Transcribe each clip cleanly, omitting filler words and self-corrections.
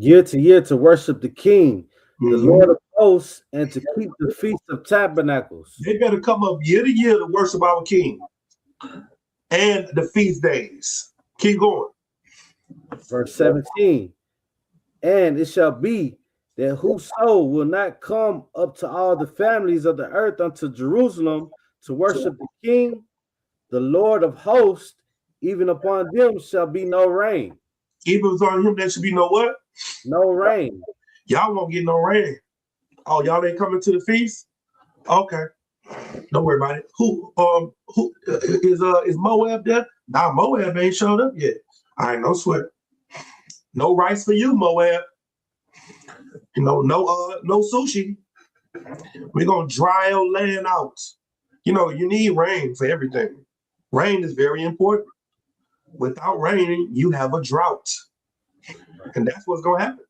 year to year to worship the King, the Hmm. Lord of hosts, and to keep the Feast of Tabernacles. They better come up year to year to worship our King and the feast days. Keep going. Verse 17. And it shall be that whoso will not come up to all the families of the earth unto Jerusalem to worship the King, the Lord of hosts, even upon them shall be no rain. Even if on him, there should be no what? No rain. Y'all won't get no rain. Oh, y'all ain't coming to the feast? Okay. Don't worry about it. Who is Moab there? Nah, Moab ain't showed up yet. I ain't no sweat. No rice for you, Moab. No sushi. We're gonna dry your land out. You need rain for everything. Rain is very important. Without rain, you have a drought. And that's what's gonna happen.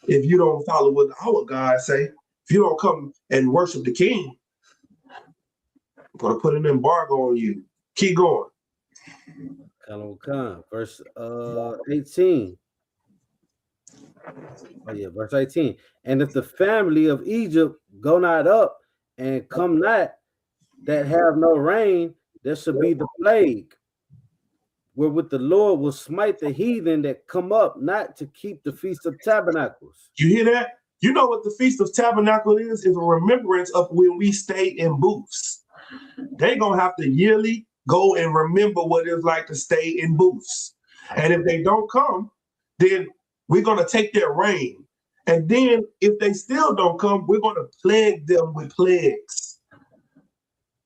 If you don't follow what our God say, if you don't come and worship the King, I'm gonna put an embargo on you. Keep going. Verse 18. Oh yeah, verse 18. And if the family of Egypt go not up and come not that have no rain, there shall be the plague, wherewith the Lord will smite the heathen that come up not to keep the Feast of Tabernacles. You hear that? You know what the Feast of Tabernacle is? Is a remembrance of when we stayed in booths. They gonna have to yearly go and remember what it's like to stay in booths. And if they don't come, then we're gonna take their rain. And then if they still don't come, we're gonna plague them with plagues.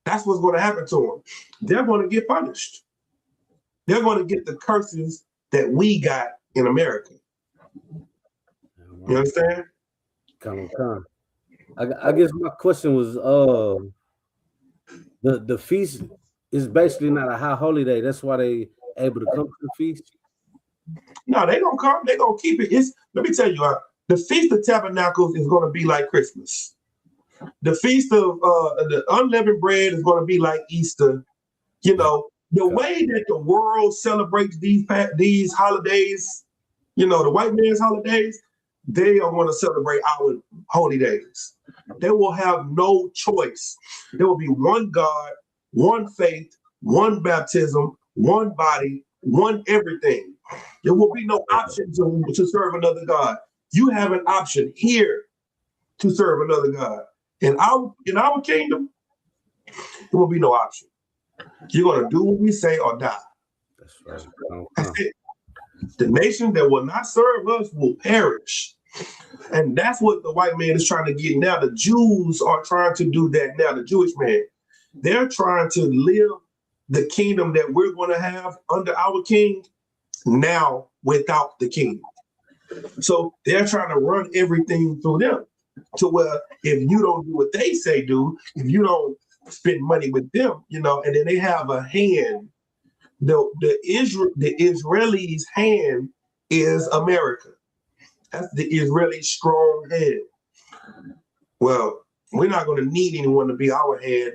That's what's gonna happen to them. They're gonna get punished. They're gonna get the curses that we got in America. You understand? Come. I guess my question was the feast is basically not a high holy day. That's why they able to come to the feast. No, they gonna come. They gonna keep it. Let me tell you, the Feast of Tabernacles is gonna be like Christmas. The Feast of the Unleavened Bread is gonna be like Easter. The way that the world celebrates these holidays, the white man's holidays, they are going to celebrate our holy days. They will have no choice. There will be one God, one faith, one baptism, one body, one everything. There will be no option to serve another God. You have an option here to serve another God. In our kingdom, there will be no option. You're going to do what we say or die. That's right. That's it. The nation that will not serve us will perish. And that's what the white man is trying to get now. The Jews are trying to do that now, the Jewish man. They're trying to live the kingdom that we're going to have under our king now without the king. So they're trying to run everything through them to where if you don't do what they say do, if you don't spend money with them, and then they have a hand. The Israelis' hand is America. That's the Israeli strong hand. Well, we're not going to need anyone to be our hand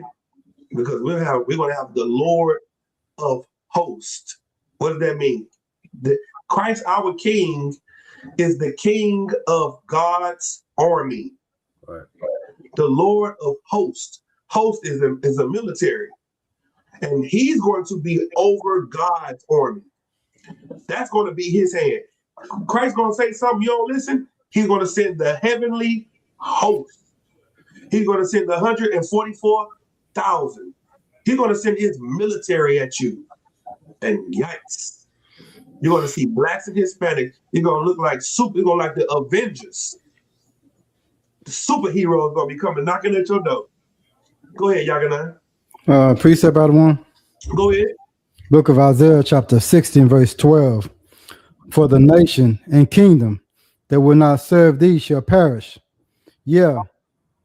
because we're going to have the Lord of hosts. What does that mean? Christ, our King, is the King of God's army. Right. The Lord of hosts. Host is a military. And he's going to be over God's army. That's going to be his hand. Christ's going to say something, you don't listen. He's going to send the heavenly host. He's going to send the 144,000. He's going to send his military at you. And yikes. You're going to see blacks and Hispanics. You're going to look like you're going to like the Avengers. The superhero is going to be coming knocking at your door. Go ahead, Yagana. Precept out of one. Go ahead. Book of Isaiah, chapter 16, verse 12. For the nation and kingdom that will not serve thee shall perish. Yeah,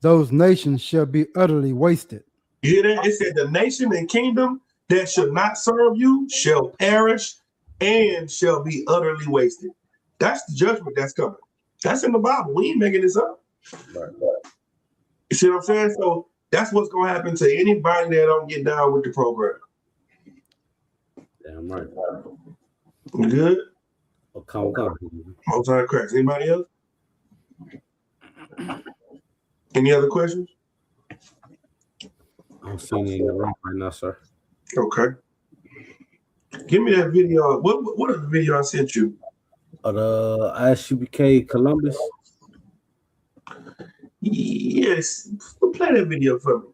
those nations shall be utterly wasted. You hear that? It said the nation and kingdom that shall not serve you shall perish and shall be utterly wasted. That's the judgment that's coming. That's in the Bible. We ain't making this up. Right. You see what I'm saying? So that's what's going to happen to anybody that don't get down with the program. Damn right. You good? Okay. Most High Christ. Anybody else? Any other questions? I don't see any in the room right now, sir. Okay. Give me that video. What is the video I sent you? The ISUPK Columbus. Yes. Play that video for me.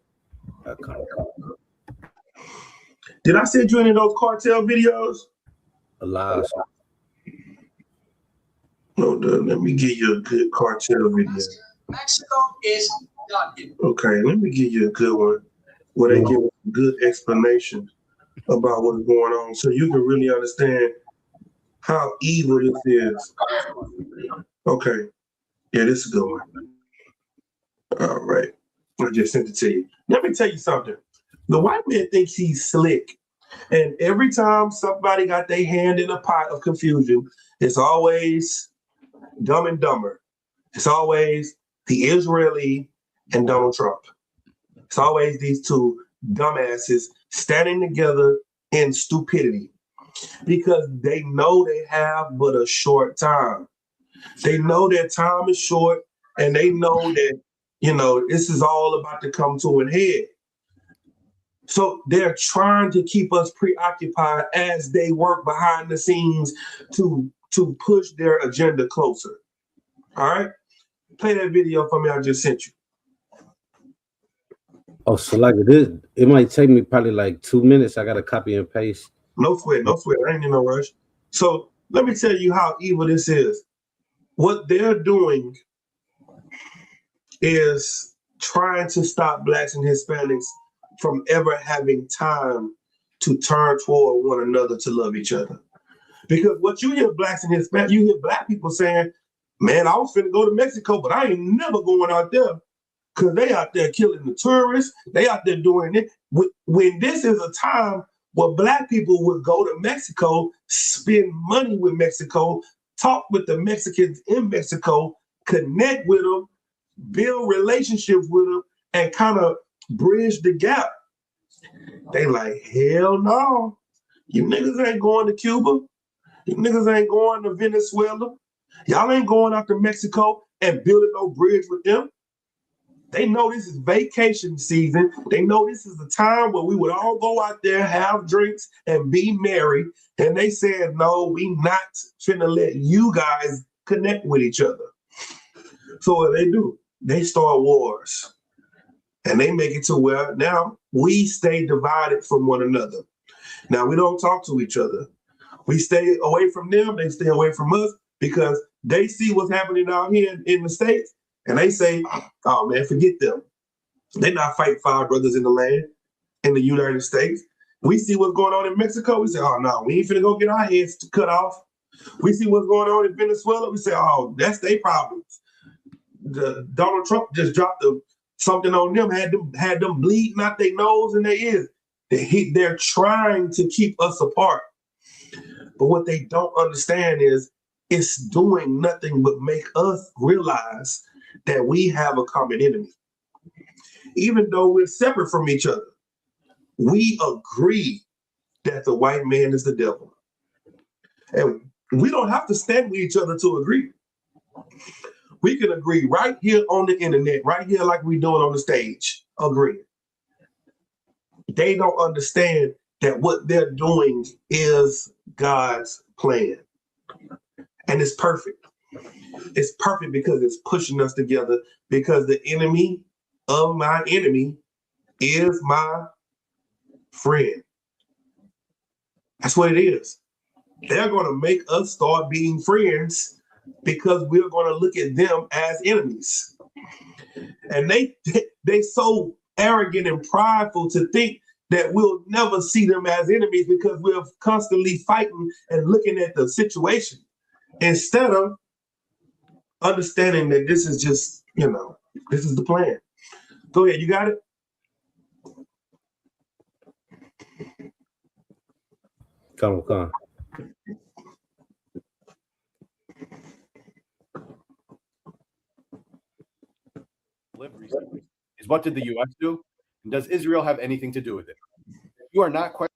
Okay. Did I send you any of those cartel videos? Alive. No, let me give you a good cartel video. Mexico is not. Okay, let me give you a good one where they give a good explanation about what's going on so you can really understand how evil this is. Okay. Yeah, this is a good one. All right. I just sent it to you. Let me tell you something. The white man thinks he's slick. And every time somebody got their hand in a pot of confusion, it's always Dumb and Dumber. It's always the Israeli and Donald Trump. It's always these two dumbasses standing together in stupidity because they know they have but a short time. They know their time is short and they know that, this is all about to come to an head. So they're trying to keep us preoccupied as they work behind the scenes to push their agenda closer. All right? Play that video for me I just sent you. Oh, so like this, it might take me probably like 2 minutes. I got to copy and paste. No sweat. I ain't in no rush. So let me tell you how evil this is. What they're doing is trying to stop Blacks and Hispanics from ever having time to turn toward one another to love each other. Because what you hear Blacks and Hispanics, you hear Black people saying, man, I was finna go to Mexico, but I ain't never going out there because they out there killing the tourists. They out there doing it. When this is a time where Black people would go to Mexico, spend money with Mexico, talk with the Mexicans in Mexico, connect with them, build relationships with them, and kind of bridge the gap. They like, hell no. You niggas ain't going to Cuba. You niggas ain't going to Venezuela. Y'all ain't going out to Mexico and building no bridge with them. They know this is vacation season. They know this is the time where we would all go out there, have drinks, and be merry. And they said, no, we not finna let you guys connect with each other. So what they do? They start wars. And they make it to where now we stay divided from one another. Now we don't talk to each other. We stay away from them. They stay away from us because they see what's happening out here in the States. And they say, oh man, forget them. They're not fighting for our brothers in the land, in the United States. We see what's going on in Mexico. We say, oh no, we ain't finna go get our heads cut off. We see what's going on in Venezuela. We say, oh, that's their problems. Donald Trump just dropped something on them, had them bleeding out their nose and their ears. They're trying to keep us apart. But what they don't understand is it's doing nothing but make us realize that we have a common enemy. Even though we're separate from each other, we agree that the white man is the devil. And we don't have to stand with each other to agree. We can agree right here on the internet, right here like we're doing on the stage, agree. They don't understand that what they're doing is God's plan. And it's perfect. It's perfect because it's pushing us together because the enemy of my enemy is my friend. That's what it is. They're going to make us start being friends because we're going to look at them as enemies. And they so arrogant and prideful to think that we'll never see them as enemies because we're constantly fighting and looking at the situation instead of understanding that this is just, this is the plan. Go ahead, you got it? Come on. Is what did the U.S. do? And does Israel have anything to do with it? You are not questioning.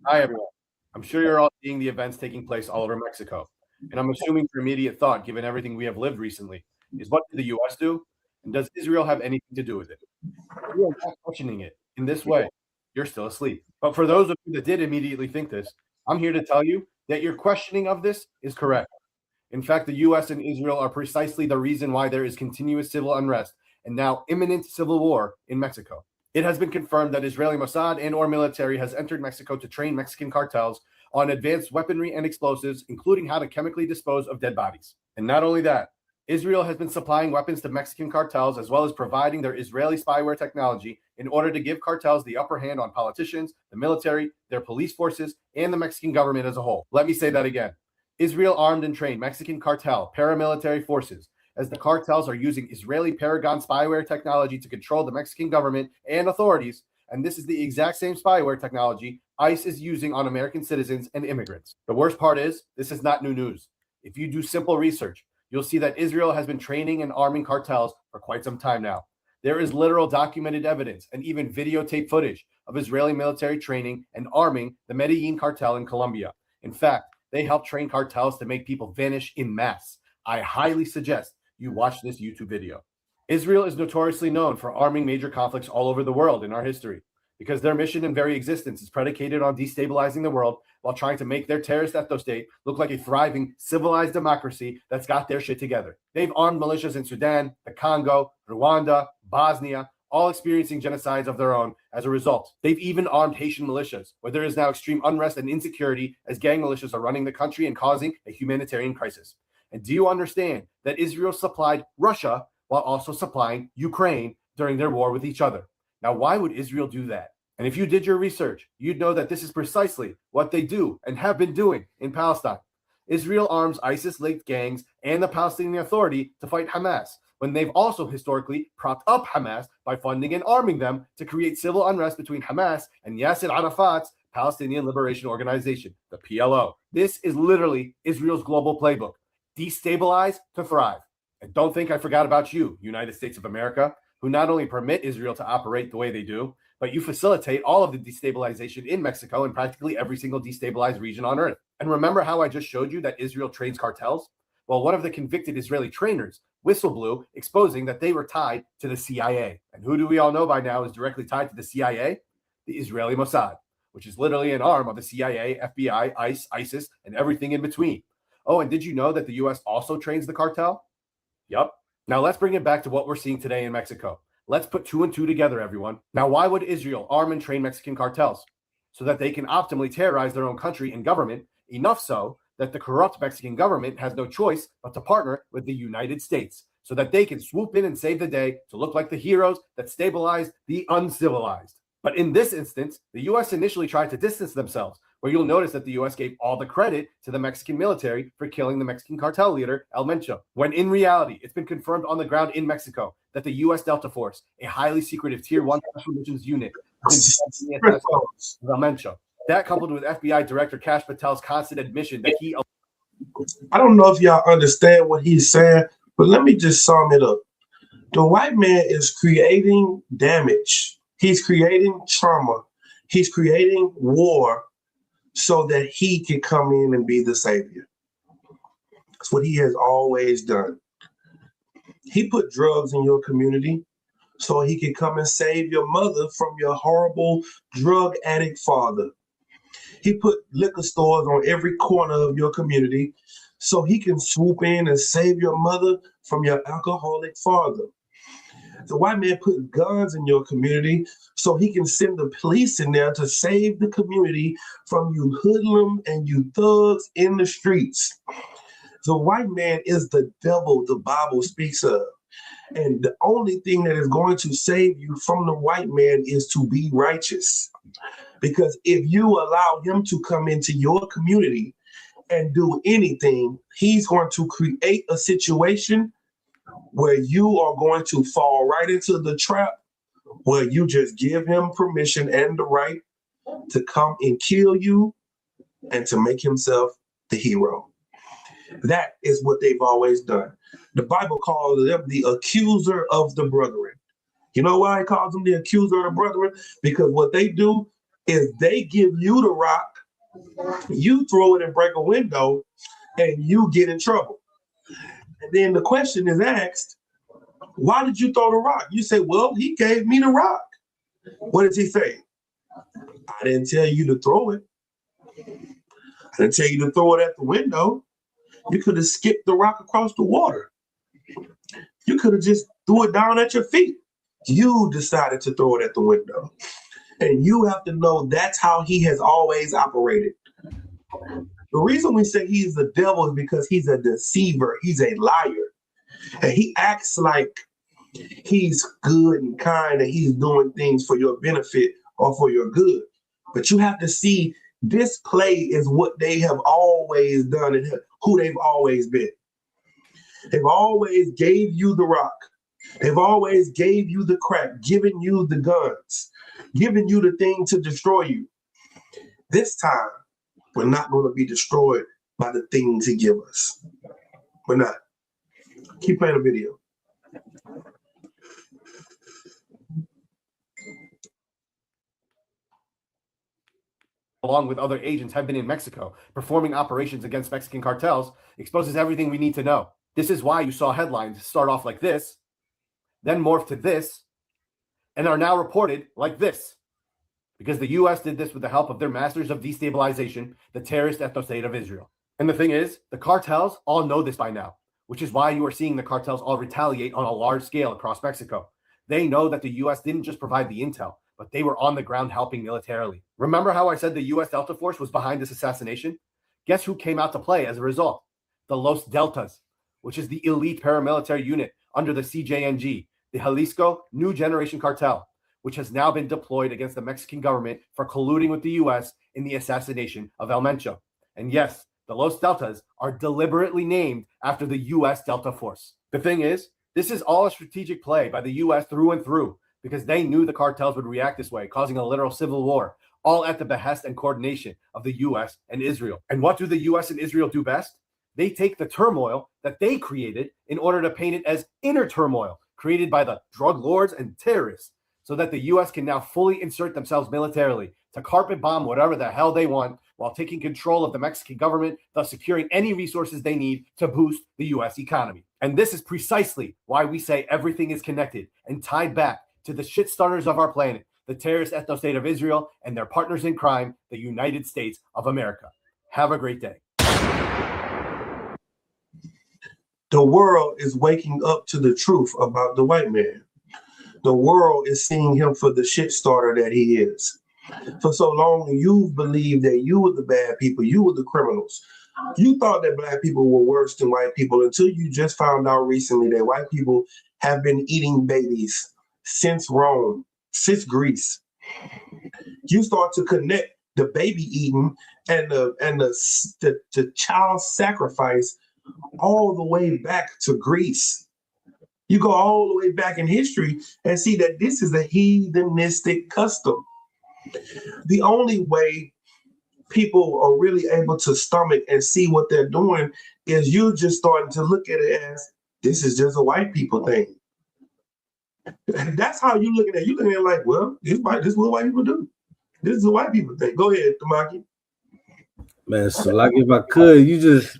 Hi, everyone. I'm sure you're all seeing the events taking place all over Mexico. And I'm assuming your immediate thought, given everything we have lived recently, is what did the U.S. do? And does Israel have anything to do with it? If you are not questioning it in this way, you're still asleep. But for those of you that did immediately think this, I'm here to tell you that your questioning of this is correct. In fact, the U.S. and Israel are precisely the reason why there is continuous civil unrest and now imminent civil war in Mexico. It has been confirmed that Israeli Mossad and or military has entered Mexico to train Mexican cartels on advanced weaponry and explosives, including how to chemically dispose of dead bodies. And not only that, Israel has been supplying weapons to Mexican cartels as well as providing their Israeli spyware technology in order to give cartels the upper hand on politicians, the military, their police forces, and the Mexican government as a whole. Let me say that again. Israel armed and trained Mexican cartel paramilitary forces as the cartels are using Israeli Paragon spyware technology to control the Mexican government and authorities. And this is the exact same spyware technology ICE is using on American citizens and immigrants. The worst part is, this is not new news. If you do simple research, you'll see that Israel has been training and arming cartels for quite some time now. There is literal documented evidence and even videotape footage of Israeli military training and arming the Medellin cartel in Colombia. In fact, they help train cartels to make people vanish in mass. I highly suggest you watch this YouTube video. Israel is notoriously known for arming major conflicts all over the world in our history because their mission and very existence is predicated on destabilizing the world while trying to make their terrorist ethno-state look like a thriving, civilized democracy that's got their shit together. They've armed militias in Sudan, the Congo, Rwanda, Bosnia, all experiencing genocides of their own as a result. They've even armed Haitian militias, where there is now extreme unrest and insecurity as gang militias are running the country and causing a humanitarian crisis. And do you understand that Israel supplied Russia while also supplying Ukraine during their war with each other? Now, why would Israel do that? And if you did your research, you'd know that this is precisely what they do and have been doing in Palestine. Israel arms ISIS-linked gangs and the Palestinian Authority to fight Hamas, when they've also historically propped up Hamas by funding and arming them to create civil unrest between Hamas and Yasser Arafat's Palestinian Liberation Organization, the PLO. This is literally Israel's global playbook. Destabilize to thrive. And don't think I forgot about you, United States of America, who not only permit Israel to operate the way they do, but you facilitate all of the destabilization in Mexico and practically every single destabilized region on earth. And remember how I just showed you that Israel trains cartels? Well, one of the convicted Israeli trainers whistle blew, exposing that they were tied to the CIA. And who do we all know by now is directly tied to the CIA? The Israeli Mossad, which is literally an arm of the CIA, FBI, ICE, ISIS, and everything in between. Oh, and did you know that the U.S. also trains the cartel? Yup. Now let's bring it back to what we're seeing today in Mexico. Let's put two and two together, everyone. Now, why would Israel arm and train Mexican cartels? So that they can optimally terrorize their own country and government, enough so that the corrupt Mexican government has no choice but to partner with the United States so that they can swoop in and save the day to look like the heroes that stabilized the uncivilized. But in this instance, the U.S. initially tried to distance themselves, where you'll notice that the U.S. gave all the credit to the Mexican military for killing the Mexican cartel leader, El Mencho, when in reality, it's been confirmed on the ground in Mexico that the U.S. Delta Force, a highly secretive Tier 1 Special Missions unit, El Mencho. That coupled with FBI Director Kash Patel's constant admission that he... I don't know if y'all understand what he's saying, but let me just sum it up. The white man is creating damage. He's creating trauma. He's creating war so that he can come in and be the savior. That's what he has always done. He put drugs in your community so he can come and save your mother from your horrible drug addict father. He put liquor stores on every corner of your community so he can swoop in and save your mother from your alcoholic father. The white man put guns in your community so he can send the police in there to save the community from you hoodlum and you thugs in the streets. The white man is the devil the Bible speaks of. And the only thing that is going to save you from the white man is to be righteous. Because if you allow him to come into your community and do anything, he's going to create a situation where you are going to fall right into the trap where you just give him permission and the right to come and kill you and to make himself the hero. That is what they've always done. The Bible calls them the accuser of the brethren. You know why it calls them the accuser of the brethren? Because what they do is they give you the rock, you throw it and break a window, and you get in trouble. And then the question is asked, why did you throw the rock? You say, well, he gave me the rock. What does he say? I didn't tell you to throw it. I didn't tell you to throw it at the window. You could have skipped the rock across the water. You could have just threw it down at your feet. You decided to throw it at the window. And you have to know that's how he has always operated. The reason we say he's the devil is because he's a deceiver. He's a liar. And he acts like he's good and kind and he's doing things for your benefit or for your good. But you have to see this play is what they have always done and who they've always been. They've always gave you the rock. They've always gave you the crack, given you the guns, given you the thing to destroy you. This time, we're not going to be destroyed by the things he gives us. We're not. Keep playing the video. Along with other agents, have been in Mexico performing operations against Mexican cartels, exposes everything we need to know. This is why you saw headlines start off like this, then morph to this, and are now reported like this. Because the U.S. did this with the help of their masters of destabilization, the terrorist ethno-state of Israel. And the thing is, the cartels all know this by now, which is why you are seeing the cartels all retaliate on a large scale across Mexico. They know that the U.S. didn't just provide the intel, but they were on the ground helping militarily. Remember how I said the U.S. Delta Force was behind this assassination? Guess who came out to play as a result? The Los Deltas, which is the elite paramilitary unit under the CJNG, the Jalisco New Generation Cartel, which has now been deployed against the Mexican government for colluding with the U.S. in the assassination of El Mencho. And yes, the Los Deltas are deliberately named after the U.S. Delta Force. The thing is, this is all a strategic play by the U.S. through and through, because they knew the cartels would react this way, causing a literal civil war, all at the behest and coordination of the U.S. and Israel. And what do the U.S. and Israel do best? They take the turmoil that they created in order to paint it as inner turmoil created by the drug lords and terrorists, so that the U.S. can now fully insert themselves militarily to carpet bomb whatever the hell they want while taking control of the Mexican government, thus securing any resources they need to boost the U.S. economy. And this is precisely why we say everything is connected and tied back to the shit starters of our planet, the terrorist ethno-state of Israel and their partners in crime, the United States of America. Have a great day. The world is waking up to the truth about the white man. The world is seeing him for the shit starter that he is. For so long, you've believed that you were the bad people, you were the criminals. You thought that black people were worse than white people until you just found out recently that white people have been eating babies since Rome, since Greece. You start to connect the baby eating and the child sacrifice all the way back to Greece. You go all the way back in history and see that this is a heathenistic custom. The only way people are really able to stomach and see what they're doing is you just starting to look at it as this is just a white people thing. And that's how you looking at it. You looking at it like, well, this is what white people do. This is a white people thing. Go ahead, Tamaki. Man, so like if I could, you just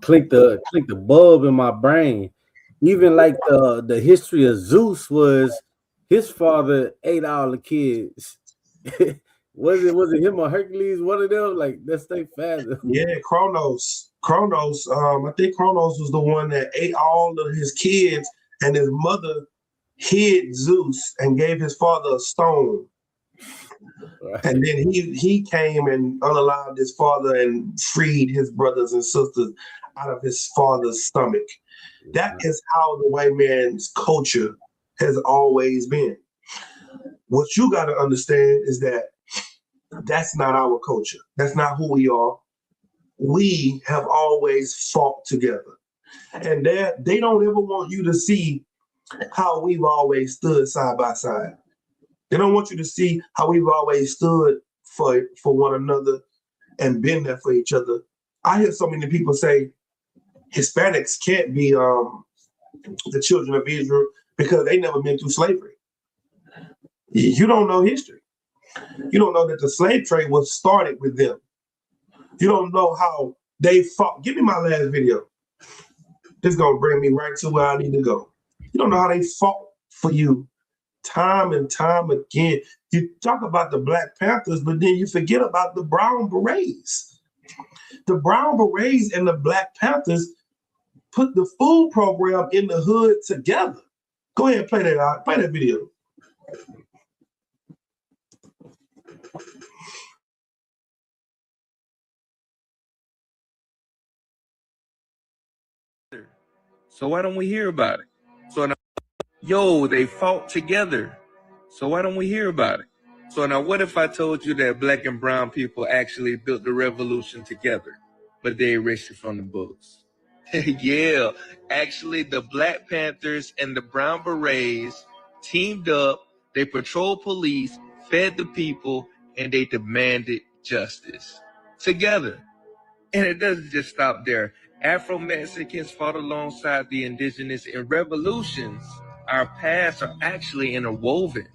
click the bulb in my brain. Even like the history of Zeus was his father ate all the kids. was it him or Hercules? One of them? Like that's their father. Yeah, Kronos. I think Kronos was the one that ate all of his kids, and his mother hid Zeus and gave his father a stone. Right. And then he came and unalived his father and freed his brothers and sisters out of his father's stomach. That is how the white man's culture has always been. What you got to understand is that that's not our culture. That's not who we are. We have always fought together. And they don't ever want you to see how we've always stood side by side. They don't want you to see how we've always stood for one another and been there for each other. I hear so many people say Hispanics can't be the children of Israel because they never been through slavery. You don't know history. You don't know that the slave trade was started with them. You don't know how they fought. Give me my last video. This is gonna bring me right to where I need to go. You don't know how they fought for you time and time again. You talk about the Black Panthers, but then you forget about the Brown Berets. The Brown Berets and the Black Panthers put the food program in the hood together. Go ahead and play that out. Play that video. So why don't we hear about it? So now, they fought together. So why don't we hear about it? So now what if I told you that black and brown people actually built the revolution together, but they erased it from the books? Yeah, actually the Black Panthers and the Brown Berets teamed up, they patrolled police, fed the people, and they demanded justice together. And it doesn't just stop there. Afro-Mexicans fought alongside the indigenous in revolutions. Our paths are actually interwoven.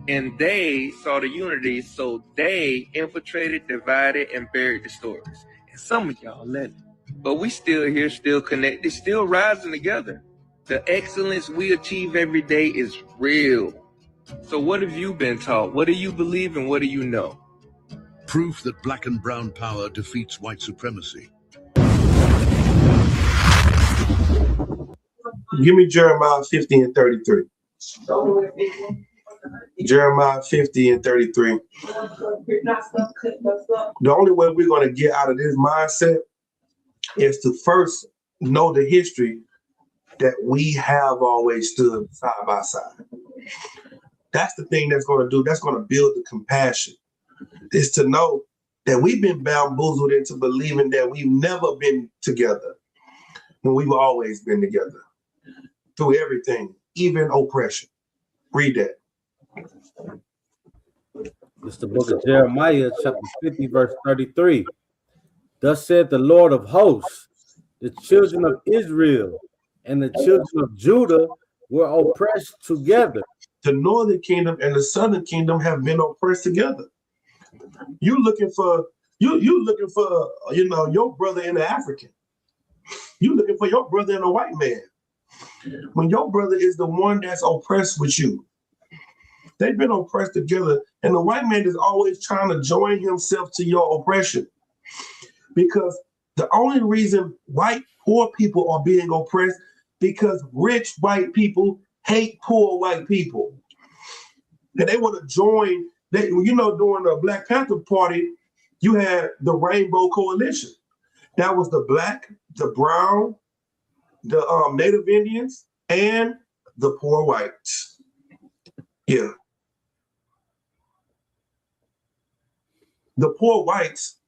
And they saw the unity, so they infiltrated, divided, and buried the stories. And some of y'all let it. But we still here, still connected, still rising together. The excellence we achieve every day is real. So what have you been taught? What do you believe and what do you know? Proof that black and brown power defeats white supremacy. Give me Jeremiah 50 and 33. Jeremiah 50 and 33. The only way we're going to get out of this mindset is to first know the history that we have always stood side by side. That's the thing that's going to build the compassion, is to know that we've been bamboozled into believing that we've never been together when we've always been together through everything, even oppression. Read that. It's the book of Jeremiah, chapter 50, verse 33. Thus said the Lord of hosts, the children of Israel and the children of Judah were oppressed together. The northern kingdom and the southern kingdom have been oppressed together. You looking for your brother in the African. You looking for your brother in a white man. When your brother is the one that's oppressed with you. They've been oppressed together, and the white man is always trying to join himself to your oppression. Because the only reason white poor people are being oppressed because rich white people hate poor white people. And they want to join, during the Black Panther Party, you had the Rainbow Coalition. That was the black, the brown, the Native Indians, and the poor whites. Yeah. The poor whites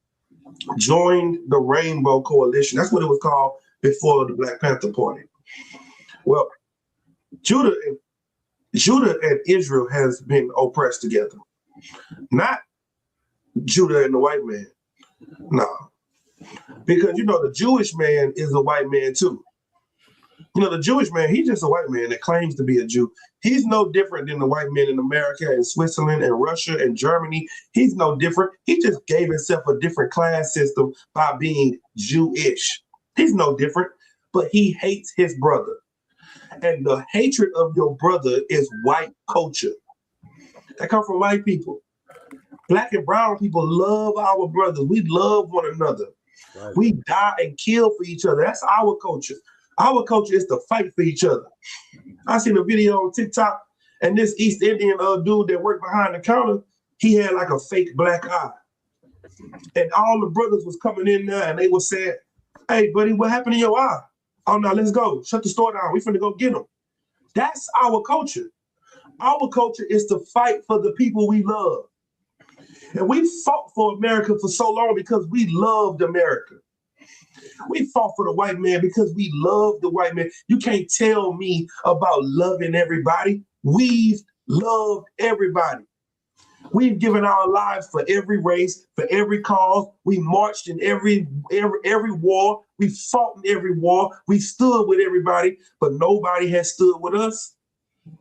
joined the Rainbow Coalition. That's what it was called before the Black Panther Party. Well, Judah and Israel has been oppressed together. Not Judah and the white man. No. Because, the Jewish man is a white man too. The Jewish man, he's just a white man that claims to be a Jew. He's no different than the white men in America and Switzerland and Russia and Germany. He's no different. He just gave himself a different class system by being Jewish. He's no different, but he hates his brother. And the hatred of your brother is white culture. That comes from white people. Black and brown people love our brothers. We love one another. Right. We die and kill for each other. That's our culture. Our culture is to fight for each other. I seen a video on TikTok, and this East Indian dude that worked behind the counter, he had like a fake black eye. And all the brothers was coming in there, and they were saying, "Hey, buddy, what happened to your eye? Oh, no, let's go. Shut the store down. We finna go get them." That's our culture. Our culture is to fight for the people we love. And we fought for America for so long because we loved America. We fought for the white man because we loved the white man. You can't tell me about loving everybody. We've loved everybody. We've given our lives for every race, for every cause. We marched in every war. We fought in every war. We stood with everybody, but nobody has stood with us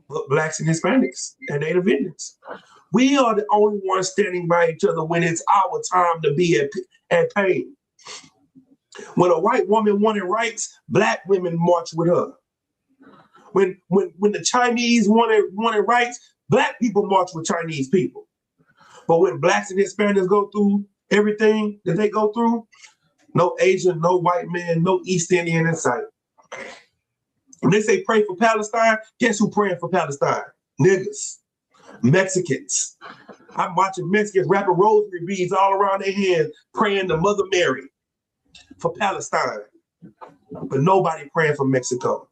but Blacks and Hispanics and Native Indians. We are the only ones standing by each other when it's our time to be at pain. When a white woman wanted rights, black women marched with her. When the Chinese wanted rights, black people marched with Chinese people. But when blacks and Hispanics go through everything that they go through, no Asian, no white man, no East Indian in sight. When they say pray for Palestine, guess who praying for Palestine? Niggas, Mexicans. I'm watching Mexicans wrapping rosary beads all around their hands, praying to Mother Mary for Palestine. But nobody praying for Mexico.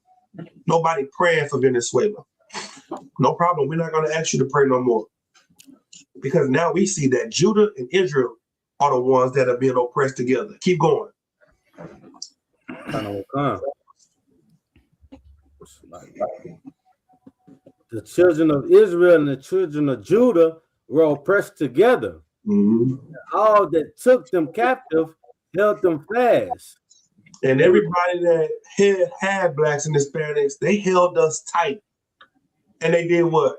Nobody praying for Venezuela. No problem. We're not going to ask you to pray no more. Because now we see that Judah and Israel are the ones that are being oppressed together. Keep going. The children of Israel and the children of Judah were oppressed together. Mm-hmm. All that took them captive held them fast. And everybody that had blacks and Hispanics, they held us tight. And they did what?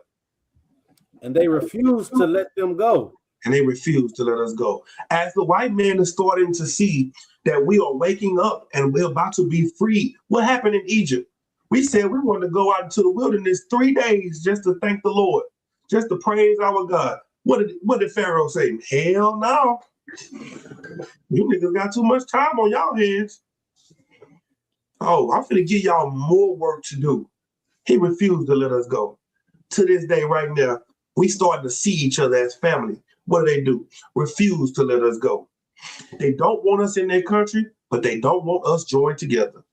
And they refused to let them go. And they refused to let us go. As the white man is starting to see that we are waking up and we're about to be free, what happened in Egypt? We said we wanted to go out into the wilderness 3 days just to thank the Lord, just to praise our God. What did Pharaoh say? Hell no. You niggas got too much time on y'all hands. Oh, I'm finna give y'all more work to do. He refused to let us go. To this day right now, we starting to see each other as family. What do? Refuse to let us go. They don't want us in their country, but they don't want us joined together.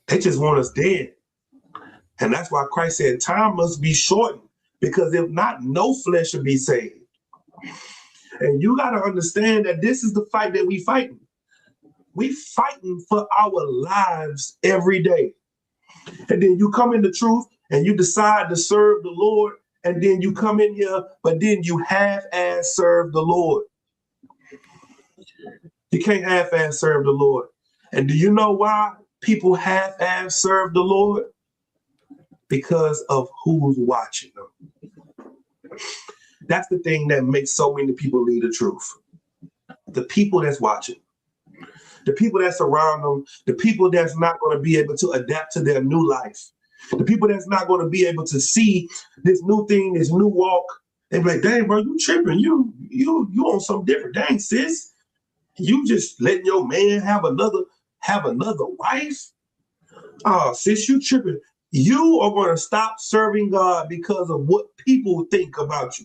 They just want us dead. And that's why Christ said time must be shortened, because if not, no flesh will be saved. And you got to understand that this is the fight that we fighting. We fighting for our lives every day. And then you come in the truth and you decide to serve the Lord, and then you come in here, but then you half-ass serve the Lord. You can't half-ass serve the Lord. And do you know why people half-ass serve the Lord? Because of who's watching them. That's the thing that makes so many people leave the truth. The people that's watching. The people that's around them, the people that's not going to be able to adapt to their new life, the people that's not going to be able to see this new thing, this new walk. They be like, dang, bro, you tripping. You on something different. Dang, sis, you just letting your man have another wife. Oh, sis, you tripping. You are going to stop serving God because of what people think about you.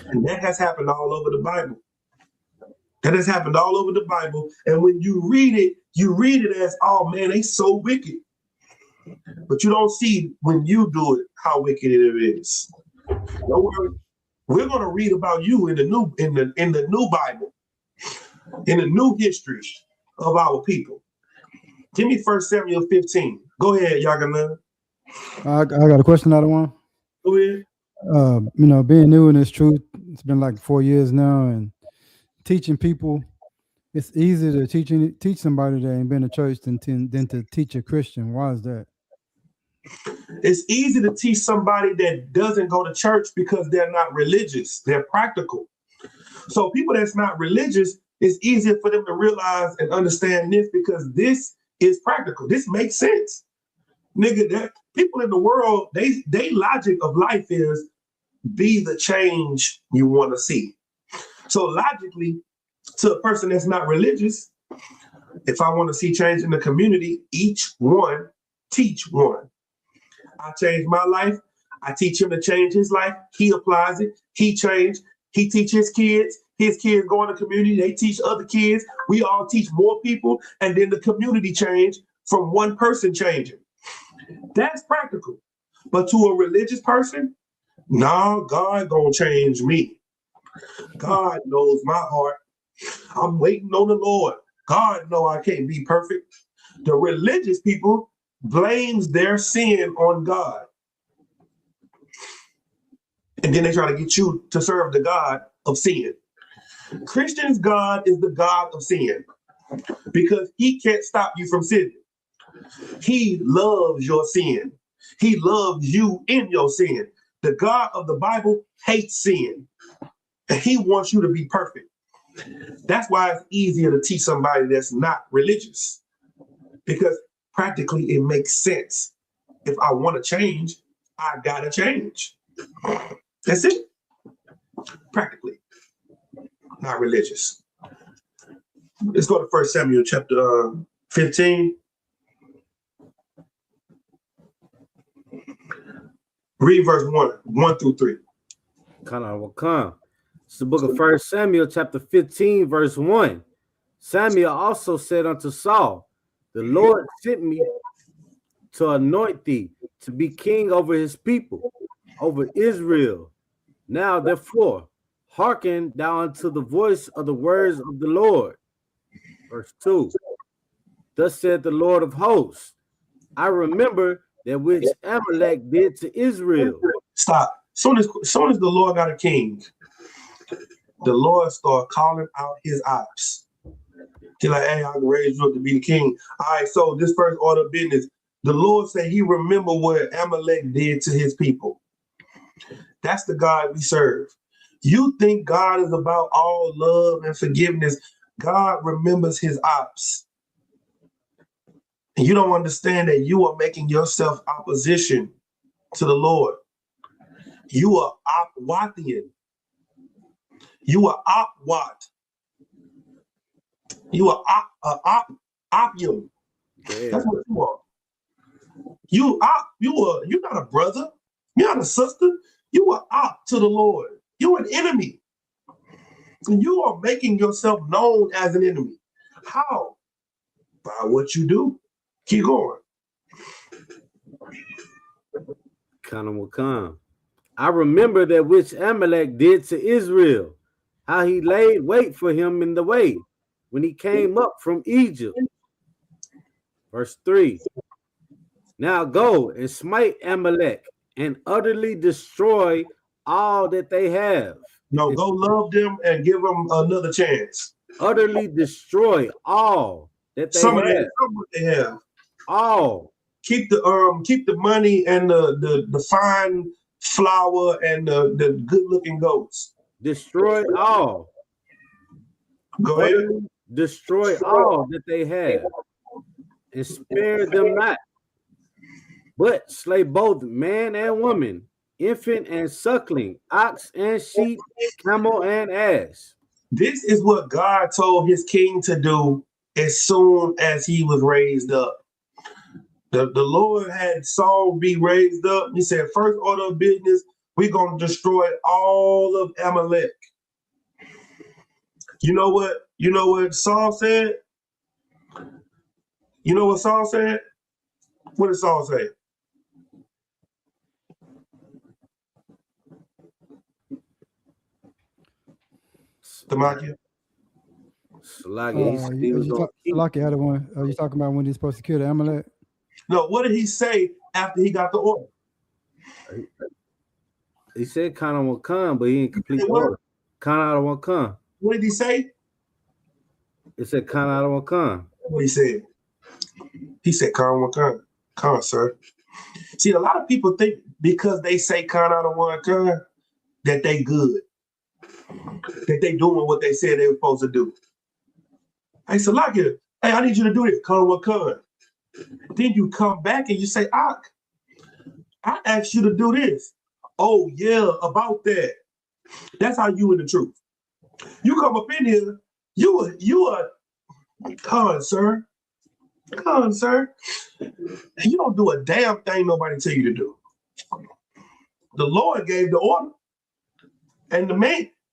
And that has happened all over the Bible. That has happened all over the Bible. And when you read it as, oh man, they so wicked. But you don't see when you do it how wicked it is. Don't worry. We're going to read about you in the new Bible, in the new history of our people. Give me 1 Samuel 15. Go ahead, Yagana. I got a question out of one. Go ahead. Being new in this truth, it's been like 4 years now, and teaching people, it's easier to teach somebody that ain't been to church than to teach a Christian. Why is that? It's easy to teach somebody that doesn't go to church because they're not religious. They're practical. So people that's not religious, it's easier for them to realize and understand this because this is practical. This makes sense. Nigga, that people in the world, they logic of life is be the change you want to see. So logically, to a person that's not religious, if I want to see change in the community, each one, teach one. I change my life. I teach him to change his life. He applies it. He changed. He teaches kids. His kids go in the community. They teach other kids. We all teach more people. And then the community change from one person changing. That's practical. But to a religious person, nah, God gonna change me. God knows my heart. I'm waiting on the Lord. God know I can't be perfect. The religious people blames their sin on God. And then they try to get you to serve the God of sin. Christians' God is the God of sin because he can't stop you from sinning. He loves your sin. He loves you in your sin. The God of the Bible hates sin. And he wants you to be perfect. That's why it's easier to teach somebody that's not religious, because practically it makes sense. If I want to change, I gotta change. That's it. Practically, not religious. Let's go to 1 Samuel chapter 15. Read verse 1 through 3. Kana will come. It's the book of 1 Samuel, chapter 15, verse 1. Samuel also said unto Saul, the Lord sent me to anoint thee to be king over his people, over Israel. Now, therefore, hearken thou unto the voice of the words of the Lord. Verse 2. Thus said the Lord of hosts, I remember that which Amalek did to Israel. Stop. Soon as the Lord got a king, the Lord started calling out his ops. He's like, hey, I can raise you up to be the king. All right, so this first order of business, the Lord said he remembered what Amalek did to his people. That's the God we serve. You think God is about all love and forgiveness. God remembers his ops. And you don't understand that you are making yourself opposition to the Lord. You are opwathian. You are opwat. You are opium. That's what you are. You're not a brother. You're not a sister. You are op to the Lord. You're an enemy. And you are making yourself known as an enemy. How? By what you do. Keep going. Kana will come. I remember that which Amalek did to Israel, how he laid wait for him in the way when he came up from Egypt. Verse 3. Now go and smite Amalek and utterly destroy all that they have. No, go love them and give them another chance. Utterly destroy all that they have. Some of what they have. All. Keep the money and the fine flour and the good looking goats. Destroy all. Go ahead. Destroy all that they have, and spare them not, but slay both man and woman, infant and suckling, ox and sheep, camel and ass. This is what God told his king to do as soon as he was raised up. The Lord had Saul be raised up. He said, first order of business, we're going to destroy all of Amalek. You know what Saul said? You know what Saul said? What did Saul say? Tamakia? Salaki had one. Are you talking about when he's supposed to kill the Amalek? No, what did he say after he got the order? He said Kana will come, but he ain't complete the order. Kana will come. What did he say? It said Kana will come. What he said? He said Kana will come. Come, sir. See, a lot of people think because they say Kana will come that they good. That they doing what they said they were supposed to do. Hey, Salakia, hey, I need you to do this. Kana will come. Then you come back and you say, I asked you to do this. Oh, yeah, about that. That's how you in the truth. You come up in here, you are, come on, sir. Come on, sir. And you don't do a damn thing nobody tell you to do. The Lord gave the order. And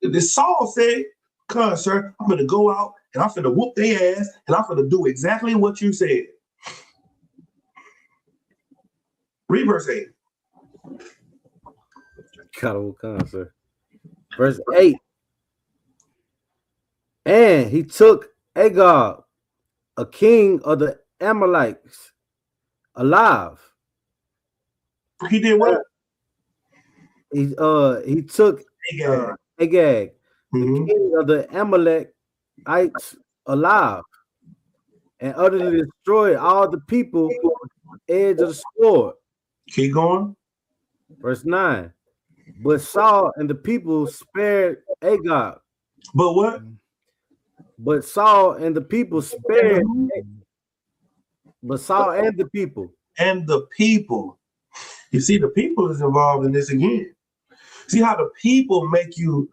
the Saul said, come on, sir, I'm going to go out and I'm going to whoop their ass and I'm going to do exactly what you said. Read verse 8. Sir. Verse 8. And he took Agag, a king of the Amalekites, alive. He did what? He took Agag, the king of the Amalekites, alive, and utterly destroyed all the people with the edge of the sword. Keep going. Verse 9. But Saul and the people spared Agag. But what? but Saul and the people spared. But Saul and the people. And the people. You see, the people is involved in this again. See how the people make you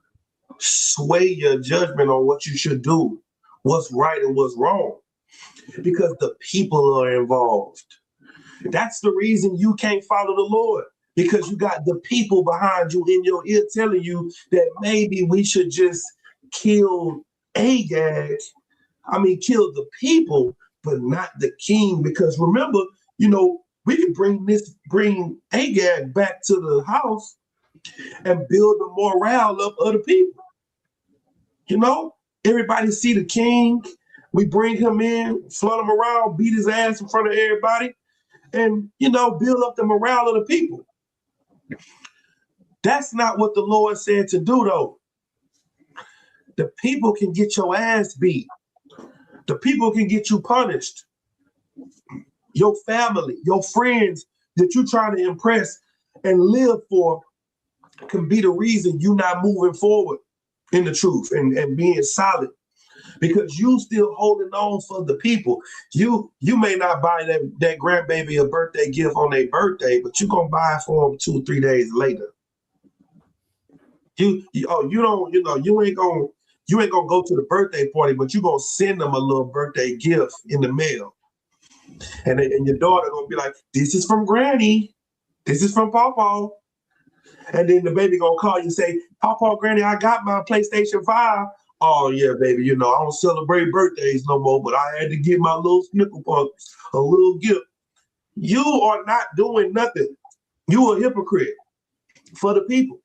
sway your judgment on what you should do, what's right and what's wrong, because the people are involved. That's the reason you can't follow the Lord, because you got the people behind you in your ear telling you that maybe we should just kill Agag. Kill the people, but not the king. Because remember, we can bring Agag back to the house and build the morale up of the people. Everybody see the king. We bring him in, flood him around, beat his ass in front of everybody, and, build up the morale of the people. That's not what the Lord said to do, though. The people can get your ass beat. The people can get you punished. Your family, your friends that you're trying to impress and live for can be the reason you're not moving forward in the truth and being solid, because you still holding on for the people. You may not buy that grandbaby a birthday gift on their birthday, but you're gonna buy it for them 2 or 3 days later. You ain't gonna go to the birthday party, but you're gonna send them a little birthday gift in the mail. And your daughter gonna be like, this is from Granny, this is from Pawpaw. And then the baby gonna call you and say, Pawpaw, Granny, I got my PlayStation 5. Oh yeah, baby, I don't celebrate birthdays no more, but I had to give my little snickle punk a little gift. You are not doing nothing. You a hypocrite for the people.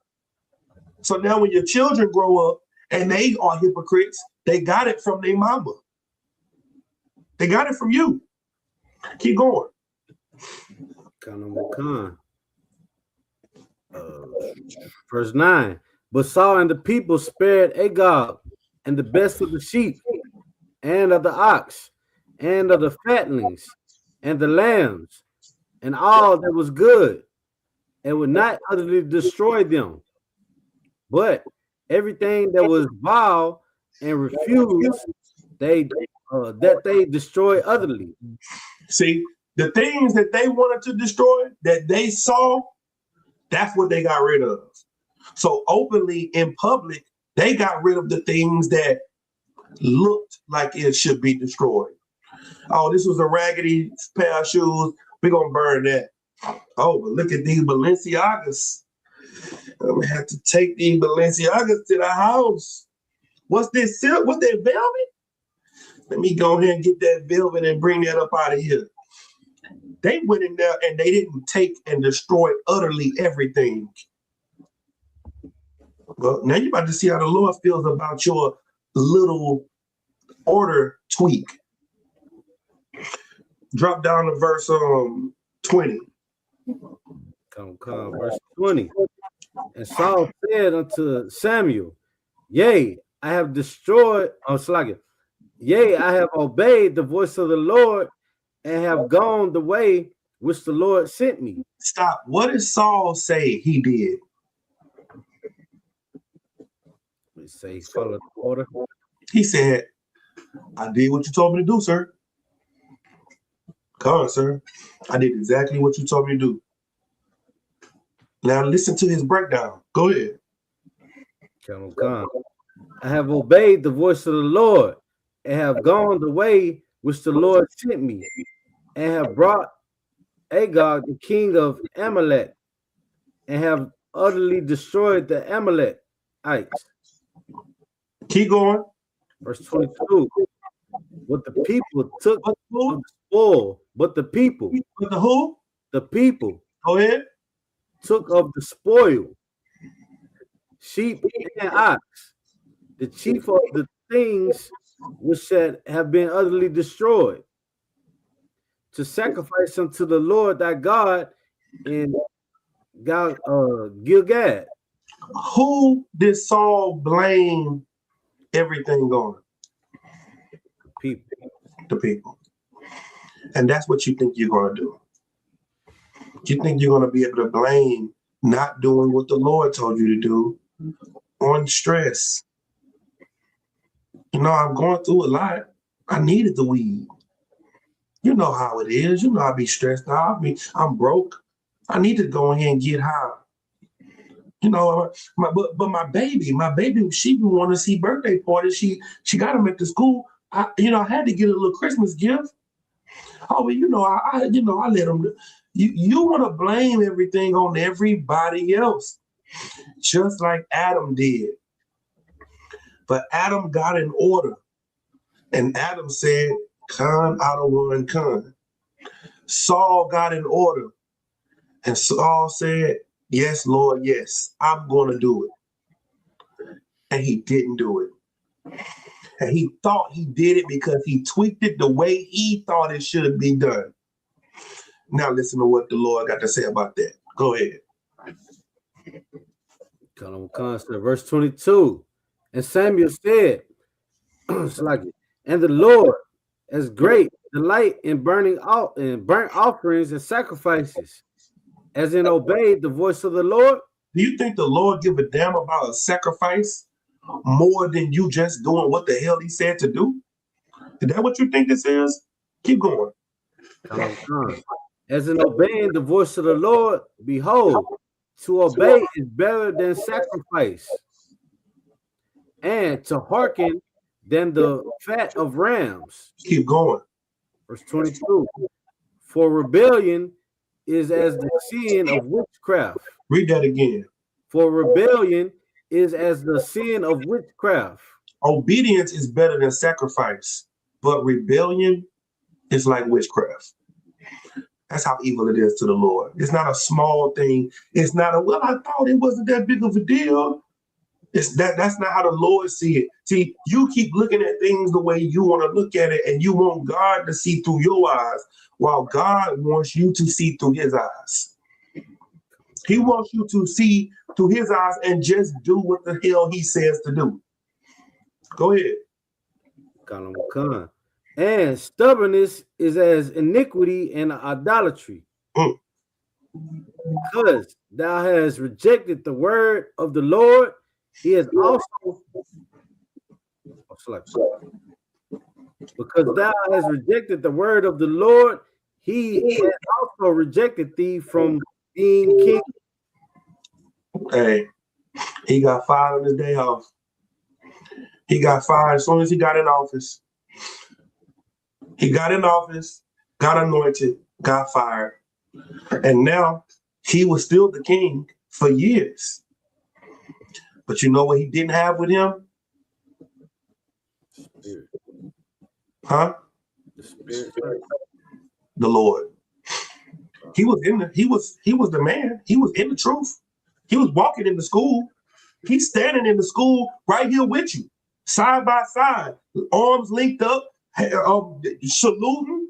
So now when your children grow up and they are hypocrites, they got it from their mama. They got it from you. Keep going. Verse 9. But Saul and the people spared Agag and the best of the sheep and of the ox and of the fatlings and the lambs and all that was good, and would not utterly destroy them. But everything that was vile and refused, they destroy utterly. See, the things that they wanted to destroy, that they saw, that's what they got rid of. So openly in public, they got rid of the things that looked like it should be destroyed. Oh, this was a raggedy pair of shoes. We're going to burn that. Oh, but look at these Balenciagas. I'm going to have to take these Balenciagas to the house. What's this silk? What's that velvet? Let me go ahead and get that velvet and bring that up out of here. They went in there and they didn't take and destroy utterly everything. Well, now you're about to see how the Lord feels about your little order tweak. Drop down to verse 20. Come, verse 20. And Saul said unto Samuel, Yea, I have destroyed, yea, I have obeyed the voice of the Lord and have gone the way which the Lord sent me. Stop. What did Saul say he did? Let's say he followed the order. He said, I did what you told me to do, sir. Come on, sir. I did exactly what you told me to do. Now listen to his breakdown. Go ahead. Come. I have obeyed the voice of the Lord and have gone the way which the Lord sent me, and have brought Agag, the king of Amalek, and have utterly destroyed the Amalekites. Keep going. Verse 22. But the people took of the spoil. But the people. But the who? The people. Go ahead. Took of the spoil, sheep and ox, the chief of the things which have been utterly destroyed, to sacrifice unto the Lord thy God in Gilgad. Who did Saul blame everything on? People. The people. And that's what you think you're going to do. You think you're going to be able to blame not doing what the Lord told you to do on stress. I'm going through a lot. I needed the weed. You know how it is. I be stressed out. I'm broke. I need to go in here and get high. But my baby, she want to see birthday parties. She got them at the school. I had to get a little Christmas gift. Oh, well, I let them. You want to blame everything on everybody else, just like Adam did. But Adam got in order, and Adam said, "Con out of one con." Saul got in order, and Saul said, "Yes, Lord, yes, I'm going to do it." And he didn't do it. And he thought he did it because he tweaked it the way he thought it should be done. Now listen to what the Lord got to say about that. Go ahead. Verse 22. And Samuel said, and the Lord has great delight in burnt offerings and sacrifices, as in obeyed the voice of the Lord. Do you think the Lord give a damn about a sacrifice more than you just doing what the hell he said to do? Is that what you think this is? Keep going. As in obeying the voice of the Lord, behold, to obey is better than sacrifice, and to hearken than the fat of rams. Keep going. Verse 22. For rebellion is as the sin of witchcraft. Read that again. For rebellion is as the sin of witchcraft. Obedience is better than sacrifice, but rebellion is like witchcraft. That's how evil it is to the Lord. It's not a small thing. It's not I thought it wasn't that big of a deal. That's not how the Lord see it. See, you keep looking at things the way you want to look at it, and you want God to see through your eyes, while God wants you to see through his eyes. He wants you to see through his eyes and just do what the hell he says to do. Go ahead. And stubbornness is as iniquity and idolatry. Because thou hast rejected the word of the Lord, he has also because thou hast rejected the word of the Lord, he has also rejected thee from being king. Hey, he got fired on his day off. He got fired as soon as he got in office. He got in office, got anointed, got fired. And now he was still the king for years. But you know what he didn't have with him? Huh? The Lord. He was the man. He was in the truth. He was walking in the school. He's standing in the school right here with you, side by side, arms linked up, saluting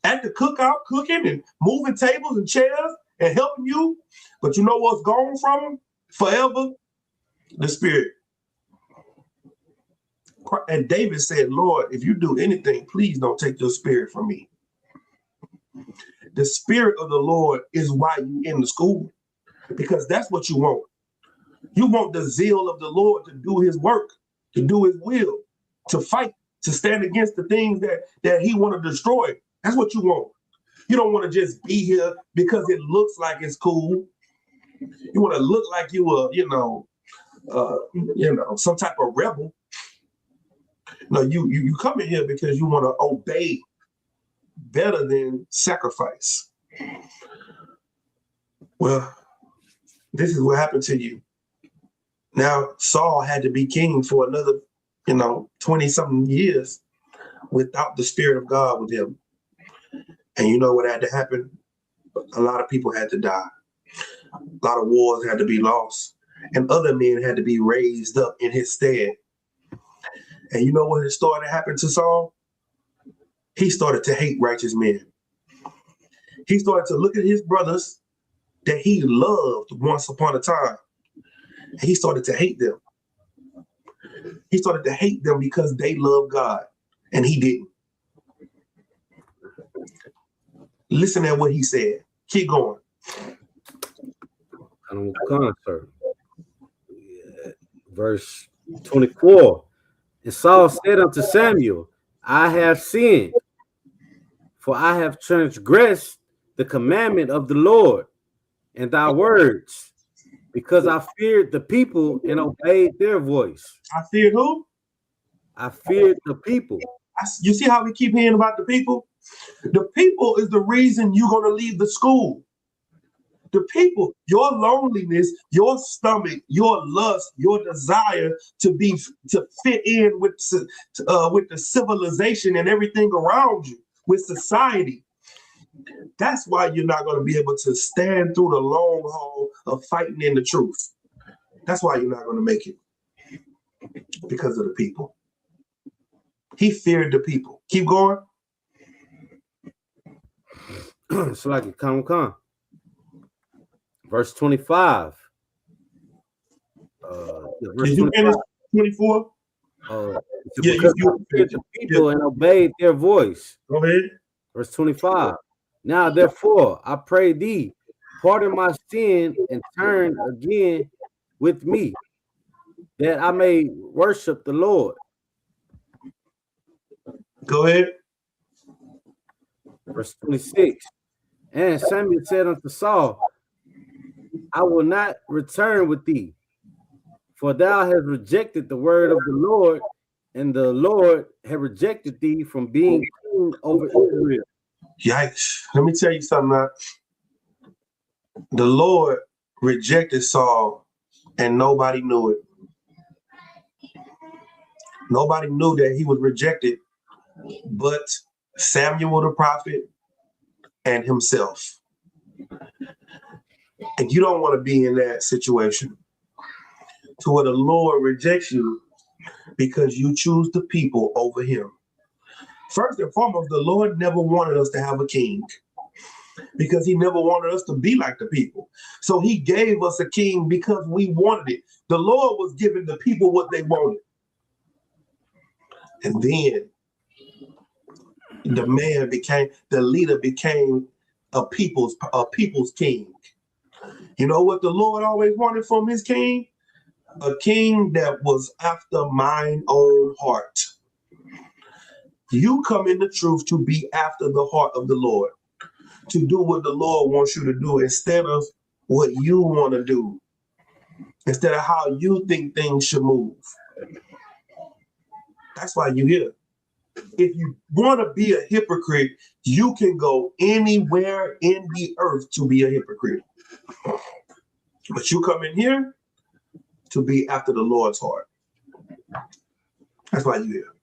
at the cookout, cooking and moving tables and chairs and helping you. But you know what's gone from him forever? The Spirit. And David said, Lord, if you do anything, please don't take your Spirit from me. The Spirit of the Lord is why you're in the school, because that's what you want. You want the zeal of the Lord to do his work, to do his will, to fight, to stand against the things that he want to destroy. That's what you want. You don't want to just be here because it looks like it's cool. You want to look like you were, some type of rebel. No, you come in here because you want to obey better than sacrifice. Well, this is what happened to you. Now Saul had to be king for another, 20-something years without the Spirit of God with him. And you know what had to happen? A lot of people had to die. A lot of wars had to be lost. And other men had to be raised up in his stead. And you know what started to happen to Saul? He started to hate righteous men. He started to look at his brothers that he loved once upon a time. And he started to hate them. He started to hate them because they loved God and he didn't. Listen at what he said. Keep going. Verse 24. And Saul said unto Samuel, I have sinned, for I have transgressed the commandment of the Lord and thy words, because I feared the people and obeyed their voice. I feared who? I feared the people. You see how we keep hearing about the people? The people is the reason you're going to leave the school. The people, your loneliness, your stomach, your lust, your desire to fit in with the civilization and everything around you, with society. That's why you're not going to be able to stand through the long haul of fighting in the truth. That's why you're not going to make it, because of the people. He feared the people. Keep going. It's like a come. Verse 25. Verse Did you finish 24? Yeah, you feared the people and obeyed their voice. Go ahead. Verse 25. Now, therefore, I pray thee, pardon my sin and turn again with me, that I may worship the Lord. Go ahead. Verse 26. And Samuel said unto Saul, I will not return with thee, for thou hast rejected the word of the Lord, and the Lord have rejected thee from being king over Israel. Yikes. Let me tell you something. The Lord rejected Saul, and nobody knew it. Nobody knew that he was rejected but Samuel the prophet and himself. And you don't want to be in that situation to where the Lord rejects you because you choose the people over him. First and foremost, the Lord never wanted us to have a king because he never wanted us to be like the people. So he gave us a king because we wanted it. The Lord was giving the people what they wanted. And then the leader became a people's king. You know what the Lord always wanted from his king? A king that was after mine own heart. You come in the truth to be after the heart of the Lord, to do what the Lord wants you to do instead of what you want to do, instead of how you think things should move. That's why you're here. If you want to be a hypocrite, you can go anywhere in the earth to be a hypocrite. But you come in here to be after the Lord's heart. That's why you're here.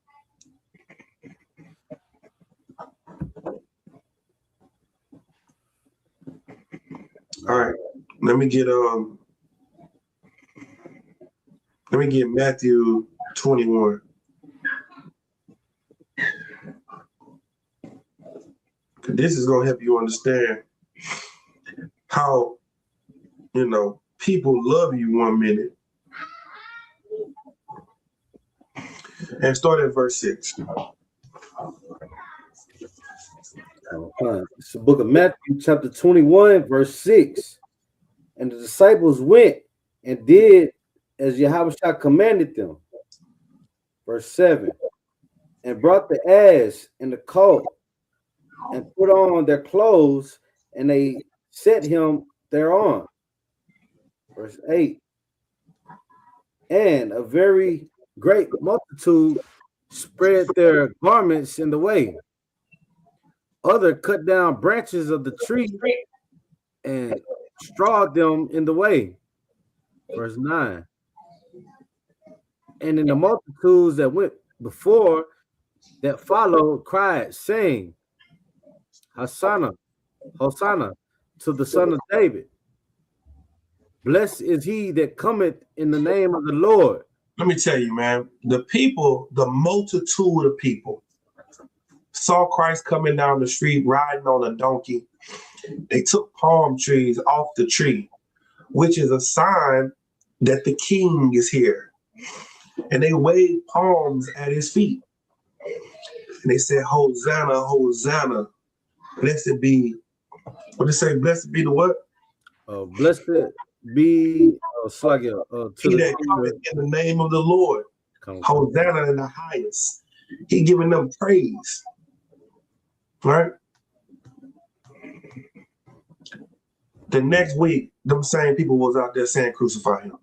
All right, let me get Matthew 21. This is gonna help you understand how, people love you 1 minute. And start at verse 6. It's the book of Matthew, chapter 21, verse 6. And the disciples went and did as Yahushua commanded them. Verse 7. And brought the ass and the colt and put on their clothes, and they set him thereon. Verse 8. And a very great multitude spread their garments in the way. Other cut down branches of the tree and strawed them in the way. Verse 9. And in the multitudes that went before, that followed, cried, saying, Hosanna, Hosanna to the Son of David. Blessed is he that cometh in the name of the Lord. Let me tell you, man, the multitude of people saw Christ coming down the street riding on a donkey. They took palm trees off the tree, which is a sign that the king is here. And they waved palms at his feet. And they said, Hosanna, Hosanna. Blessed be, what did they say? Blessed be the what? Blessed be he that cometh in the name of the Lord. Hosanna in the highest. He giving them praise. Right? The next week, them same people was out there saying, crucify him.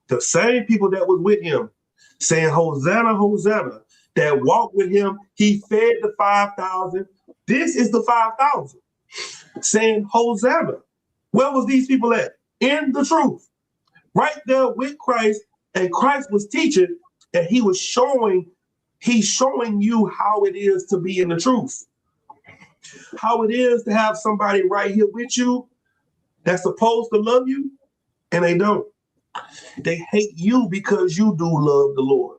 The same people that was with him saying, Hosanna, Hosanna, that walked with him, he fed the 5,000. This is the 5,000 saying, Hosanna. Where was these people at? In the truth. Right there with Christ, and Christ was teaching, and he's showing you how it is to be in the truth. How it is to have somebody right here with you that's supposed to love you, and they don't. They hate you because you do love the Lord.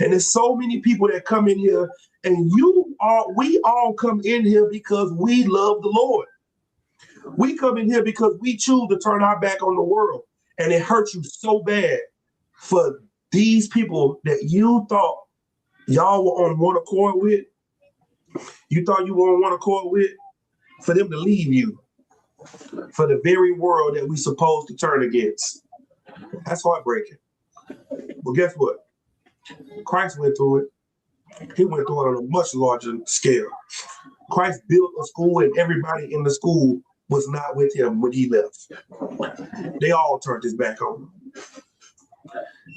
And there's so many people that come in here, and we all come in here because we love the Lord. We come in here because we choose to turn our back on the world, and it hurts you so bad for these people that you thought y'all were on one accord with. You thought you were on one accord with, for them to leave you for the very world that we supposed to turn against. That's heartbreaking. Well, guess what? Christ went through it. He went through it on a much larger scale. Christ built a school, and everybody in the school was not with him when he left. They all turned his back on him.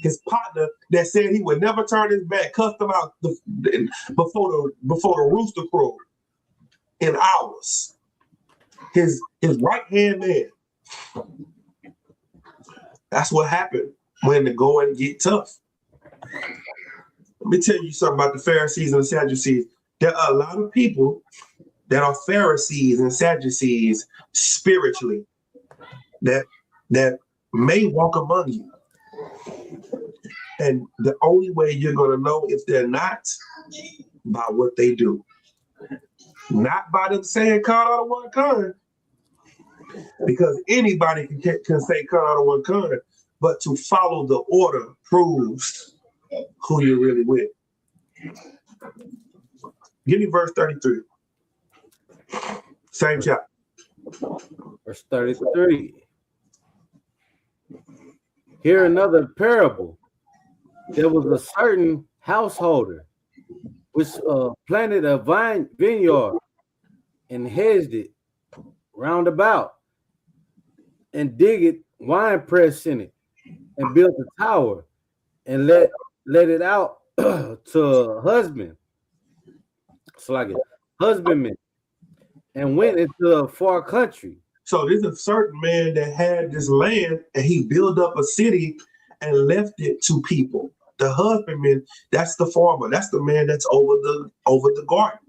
His partner that said he would never turn his back cussed him out before the rooster crowed in hours. His right-hand man. That's what happened when the going get tough. Let me tell you something about the Pharisees and the Sadducees. There are a lot of people that are Pharisees and Sadducees spiritually that may walk among you. And the only way you're going to know if they're not, by what they do. Not by them saying "come out of one kind," because anybody can say "come out of one kind," but to follow the order proves who you're really with. Give me verse 33. Same chapter. Verse 33. Here another parable. There was a certain householder which planted a vineyard and hedged it round about, and digged wine press in it, and built a tower, and let it out to a husbandman, and went into a far country. So there's a certain man that had this land, and he built up a city and left it to people. The husbandman, that's the farmer. That's the man that's over the garden,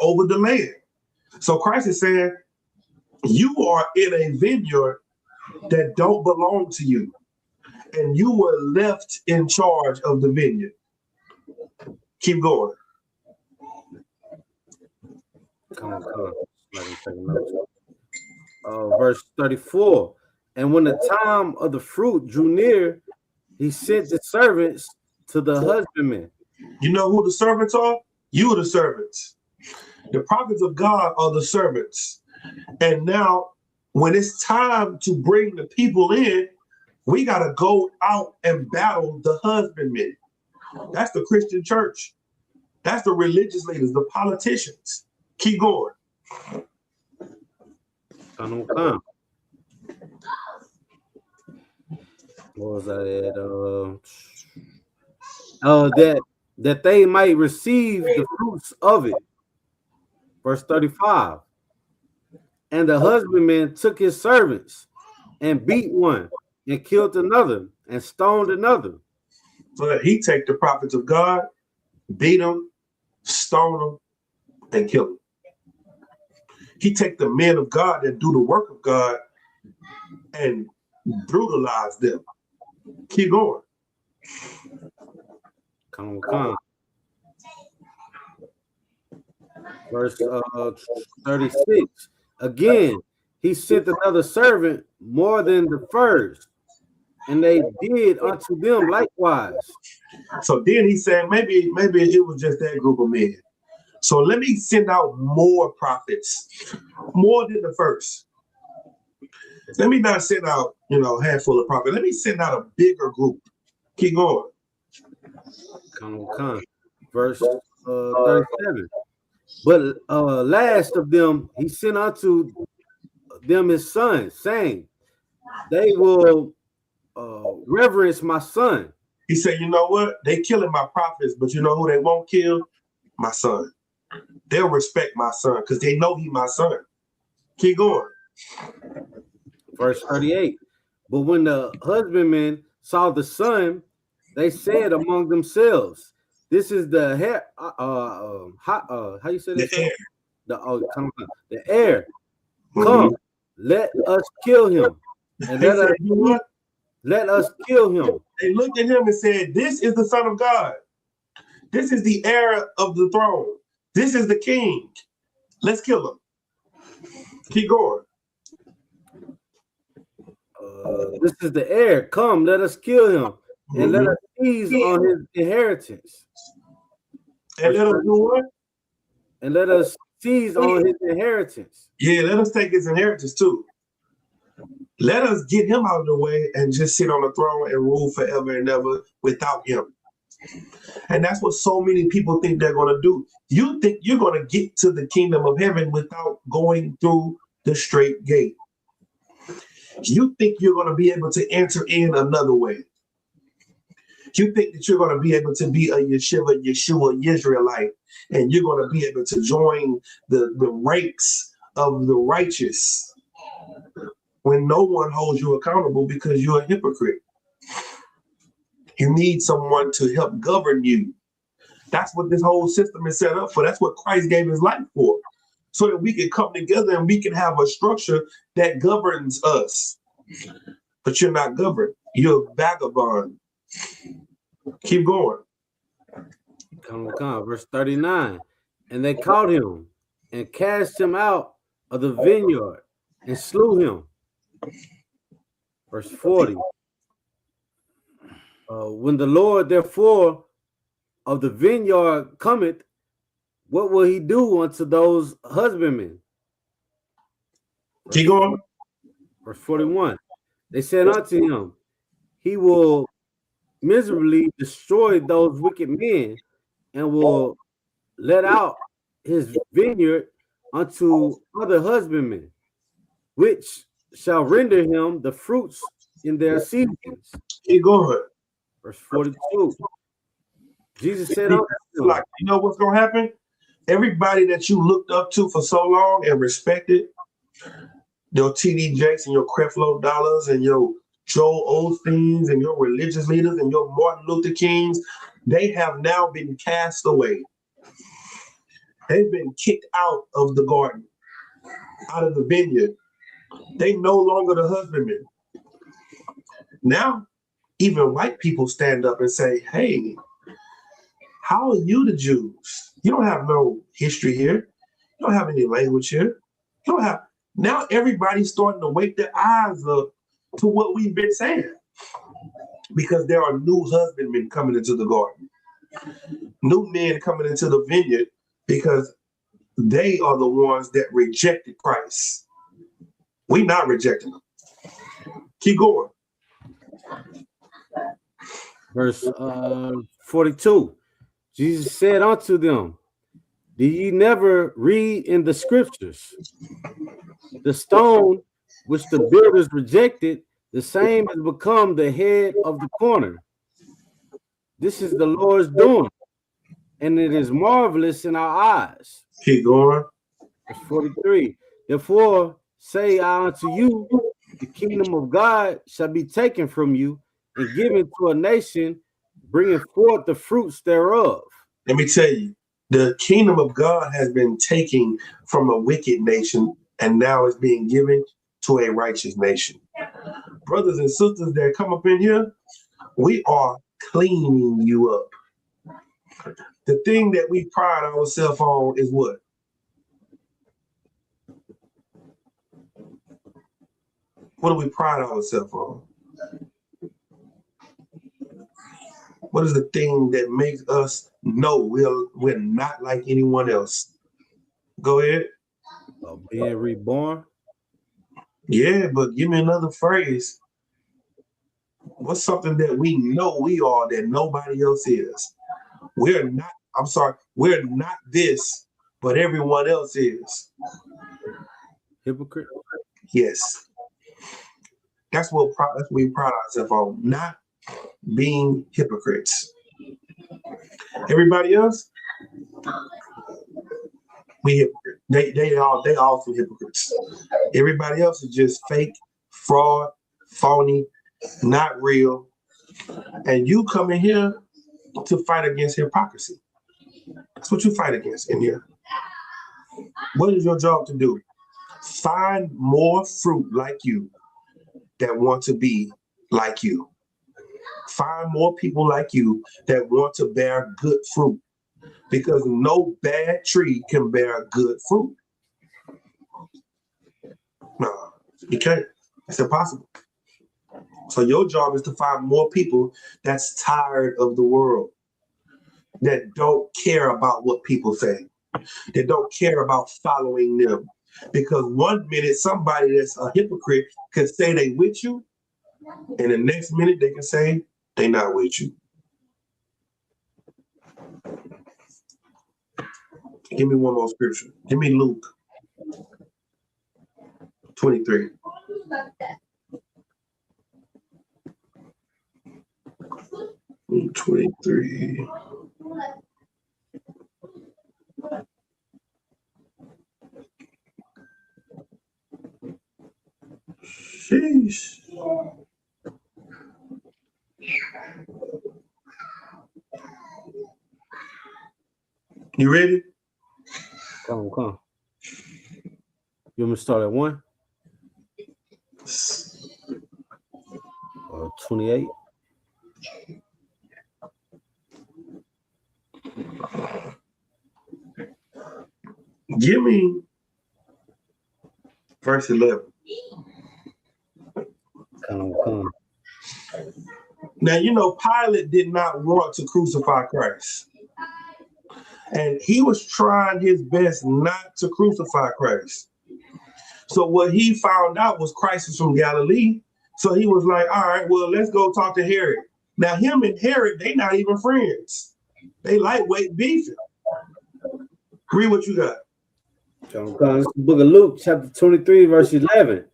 over the land. So Christ is saying, you are in a vineyard that don't belong to you, and you were left in charge of the vineyard. Keep going. Come on. Let me take a note. Verse 34. And when the time of the fruit drew near, he sent the servants to the husbandman. You know who the servants are? You are the servants. The prophets of God are the servants. And now, when it's time to bring the people in, we got to go out and battle the husbandmen. That's the Christian church. That's the religious leaders, the politicians. Keep going. What was that? That they might receive the fruits of it. Verse 35. And the husbandman took his servants and beat one and killed another and stoned another. So that he take the prophets of God, beat them, stone them, and kill them. He take the men of God that do the work of God and brutalize them. Keep going. Come on. Verse 36. Again, he sent another servant more than the first, and they did unto them likewise. So then he said, maybe it was just that group of men. So let me send out more prophets, more than the first. Let me not send out, a handful of prophets. Let me send out a bigger group. Keep going. Verse 37. But last of them, he sent unto them his son, saying, they will reverence my son. He said, you know what? They killing my prophets, but you know who they won't kill? My son. They'll respect my son because they know he my son. Keep going. Verse 38. But when the husbandmen saw the son, they said among themselves, this is the hair. How you say that? The heir. Come, let us kill him, and let us kill him. They looked at him and said, this is the Son of God. This is the heir of the throne. This is the king. Let's kill him. Keep going. This is the heir. Come, let us kill him, and let us seize on his inheritance. And let us do what? And let us seize on his inheritance. Yeah, let us take his inheritance too. Let us get him out of the way and just sit on the throne and rule forever and ever without him. And that's what so many people think they're going to do. You think you're going to get to the kingdom of heaven without going through the straight gate. You think you're going to be able to enter in another way. You think that you're going to be able to be a Yeshua Israelite, and you're going to be able to join the ranks of the righteous when no one holds you accountable because you're a hypocrite. You need someone to help govern you. That's what this whole system is set up for. That's what Christ gave his life for, so that we can come together and we can have a structure that governs us. But you're not governed. You're a vagabond. Keep going. Verse 39. And they caught him and cast him out of the vineyard and slew him. Verse 40. When the Lord therefore of the vineyard cometh, what will he do unto those husbandmen? Keep going. Verse 41. They said unto him, he will miserably destroy those wicked men and will let out his vineyard unto other husbandmen, which shall render him the fruits in their seasons. Keep going. Verse 42. Jesus said unto them, like, you know what's going to happen? Everybody that you looked up to for so long and respected, your T.D. Jakes and your Creflo Dollars and your Joel Osteens and your religious leaders and your Martin Luther Kings, they have now been cast away. They've been kicked out of the garden, out of the vineyard. They no longer the husbandmen. Now, even white people stand up and say, hey, how are you the Jews? You don't have no history here. You don't have any language here. You don't have. Now everybody's starting to wake their eyes up to what we've been saying, because there are new husbandmen coming into the garden, new men coming into the vineyard, because they are the ones that rejected Christ. We're not rejecting them. Keep going. Verse 42. Jesus said unto them, do ye never read in the scriptures, the stone which the builders rejected, the same has become the head of the corner. This is the Lord's doing, and it is marvelous in our eyes. Keep going. Verse 43. Therefore say I unto you, the kingdom of God shall be taken from you and given to a nation, bringing forth the fruits thereof. Let me tell you, the kingdom of God has been taken from a wicked nation and now is being given to a righteous nation. Brothers and sisters that come up in here, we are cleaning you up. The thing that we pride ourselves on is what? What do we pride ourselves on? What is the thing that makes us know we're not like anyone else? Go ahead. Being reborn. Yeah, but give me another phrase. What's something that we know we are that nobody else is? We're not, I'm sorry, we're not this, but everyone else is. Hypocrite. Yes. That's what we pride ourselves on, not being hypocrites. Everybody else, we hypocrite. They all some hypocrites. Everybody else is just fake, fraud, phony, not real. And you come in here to fight against hypocrisy. That's what you fight against in here. What is your job to do? Find more fruit like you that want to be like you. Find more people like you that want to bear good fruit, because no bad tree can bear good fruit. No, you can't. It's impossible. So your job is to find more people that's tired of the world, that don't care about what people say, that don't care about following them. Because one minute somebody that's a hypocrite can say they with you, and the next minute they can say they not with you. Give me one more scripture. Give me Luke 23. Luke 23. Sheesh. You ready? Come on. You want me to start at 1? 28. Give me verse 11. Come. Now, you know, Pilate did not want to crucify Christ. And he was trying his best not to crucify Christ. So what he found out was Christ is from Galilee. So he was like, all right, well, let's go talk to Herod. Now, him and Herod, they not even friends. They lightweight beefing. Read what you got. This is the book of Luke, chapter 23, verse 11.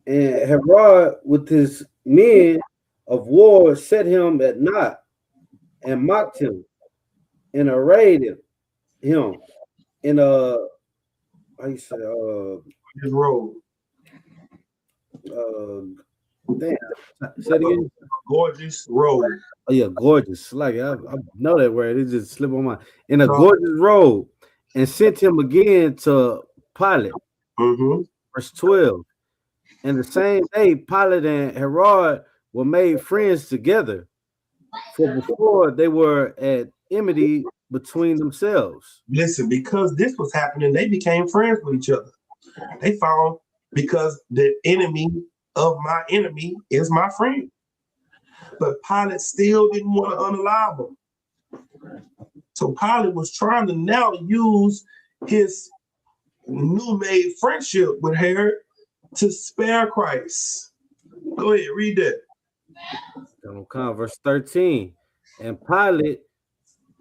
And Herod, with his men of war, set him at naught and mocked him and arrayed him in a, how you say, his robe. Damn. Say it again. Gorgeous robe. Oh yeah, gorgeous. Like I know that word. It just slipped on my mind. In a gorgeous robe, and sent him again to Pilate. Verse 12. And the same day, Pilate and Herod were made friends together, for before they were at enmity between themselves. Listen, because this was happening, they became friends with each other. They found, because the enemy of my enemy is my friend. But Pilate still didn't want to unalive him. So Pilate was trying to now use his new made friendship with Herod to spare Christ. Go ahead, read that. Verse 13. And Pilate,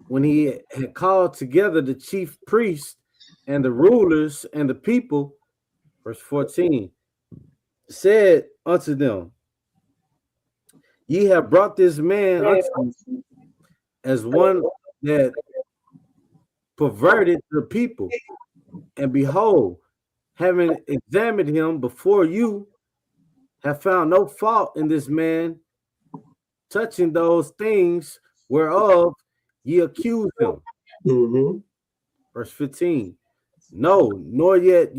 when he had called together the chief priests and the rulers and the people, verse 14, said unto them, ye have brought this man unto me as one that perverted the people. And behold, having examined him before you, have found no fault in this man touching those things whereof ye accuse him. Verse 15. No, nor yet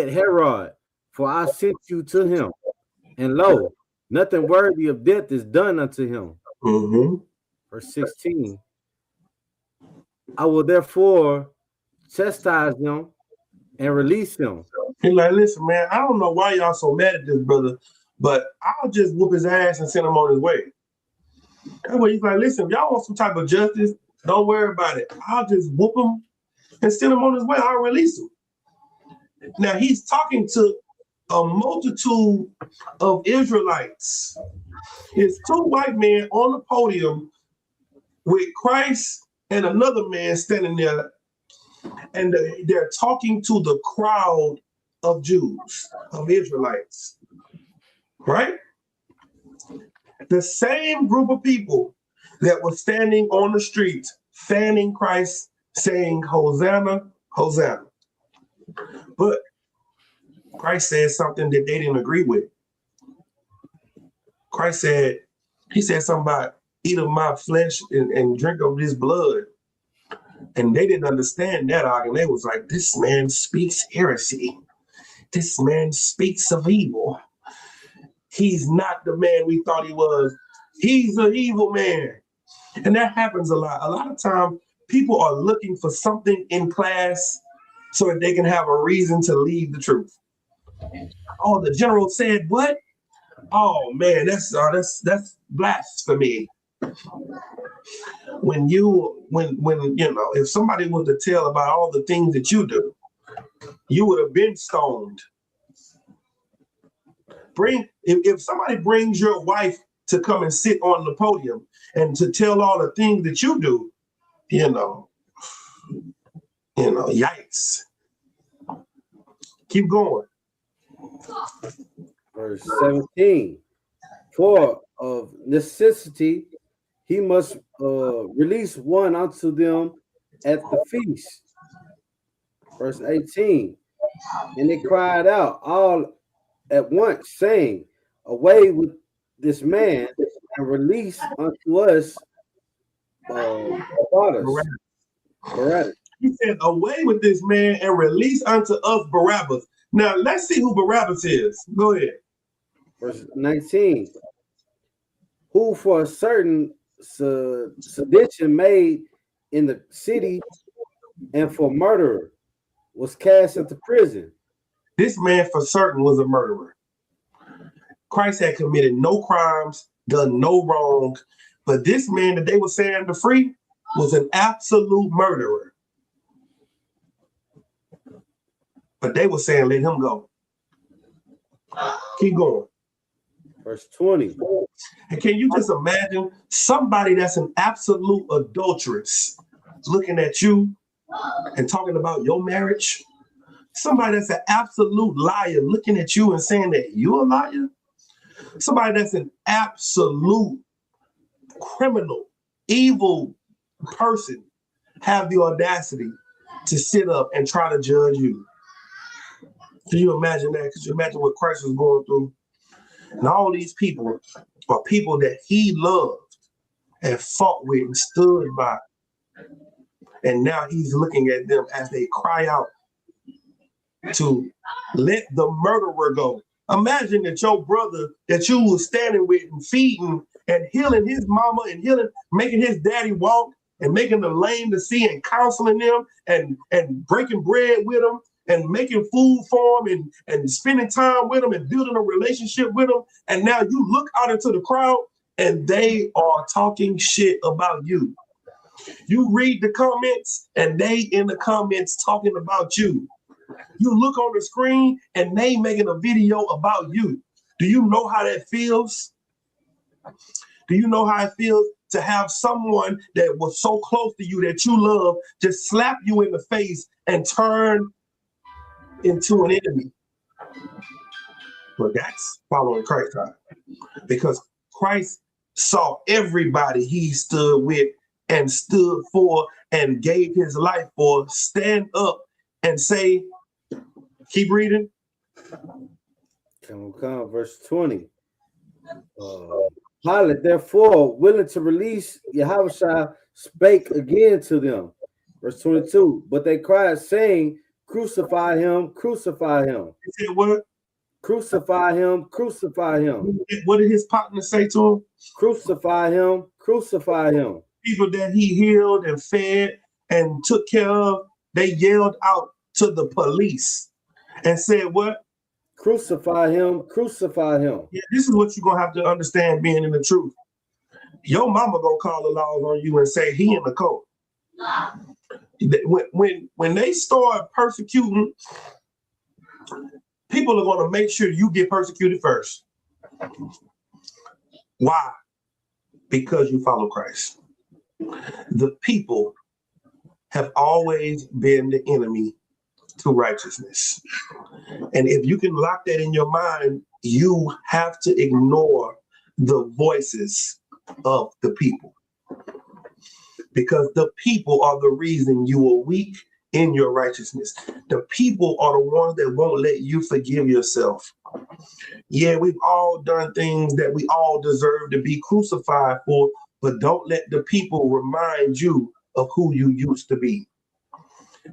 Herod, for I sent you to him, and lo, nothing worthy of death is done unto him. Verse 16. I will therefore chastise him and release him. He's like, listen, man, I don't know why y'all so mad at this brother, but I'll just whoop his ass and send him on his way. That's what he's like, listen, if y'all want some type of justice, don't worry about it. I'll just whoop him and send him on his way. I'll release him. Now he's talking to a multitude of Israelites. It's two white men on the podium with Christ and another man standing there, and they're talking to the crowd of Jews, of Israelites, right? The same group of people that was standing on the streets, fanning Christ, saying, Hosanna, Hosanna. But Christ said something that they didn't agree with. Christ said, he said something about eat of my flesh and drink of his blood. And they didn't understand that argument. They was like, this man speaks heresy. This man speaks of evil. He's not the man we thought he was. He's an evil man. And that happens a lot. A lot of times people are looking for something in class so that they can have a reason to leave the truth. Oh, the general said what? Oh man, that's blasphemy. When you know, if somebody was to tell about all the things that you do, you would have been stoned. If somebody brings your wife to come and sit on the podium and to tell all the things that you do, yikes. Keep going. Verse 17. For of necessity he must release one unto them at the feast. Verse 18. And they cried out all at once, saying, away with this man and release unto us Barabbas. He said, away with this man and release unto us Barabbas. Now let's see who Barabbas is. Go ahead. Verse 19. Who for a certain sedition made in the city and for murder was cast into prison. This man for certain was a murderer. Christ had committed no crimes, done no wrong, but this man that they were saying to free was an absolute murderer. But they were saying, let him go. Keep going. Verse 20. And can you just imagine somebody that's an absolute adulteress looking at you and talking about your marriage? Somebody that's an absolute liar looking at you and saying that you're a liar? Somebody that's an absolute criminal, evil person have the audacity to sit up and try to judge you. Can you imagine that? Could you imagine what Christ was going through? And all these people are people that he loved and fought with and stood by. And now he's looking at them as they cry out to let the murderer go. Imagine that your brother that you was standing with and feeding and healing his mama and making his daddy walk and making the lame to see and counseling them and breaking bread with them and making food for them and spending time with them and building a relationship with them. And now you look out into the crowd and they are talking shit about you. You read the comments and they in the comments talking about you. You look on the screen and they making a video about you. Do you know how that feels? Do you know how it feels to have someone that was so close to you that you love just slap you in the face and turn into an enemy? Well, that's following Christ, because Christ saw everybody he stood with and stood for and gave his life for stand up and say, keep reading. Come, verse 20. Pilate, therefore, willing to release Yahushua, spake again to them. Verse 22. But they cried, saying, crucify him, crucify him. He said what? Crucify him, crucify him. What did his partner say to him? Crucify him, crucify him. People that he healed and fed and took care of, they yelled out to the police and said what? Crucify him, crucify him. Yeah, this is what you're going to have to understand being in the truth. Your mama going to call the laws on you and say he in the code. When they start persecuting People are going to make sure you get persecuted first. Why? Because you follow Christ. The people have always been the enemy to righteousness. And if you can lock that in your mind, you have to ignore the voices of the people. Because the people are the reason you are weak in your righteousness. The people are the ones that won't let you forgive yourself. Yeah, we've all done things that we all deserve to be crucified for, but don't let the people remind you of who you used to be.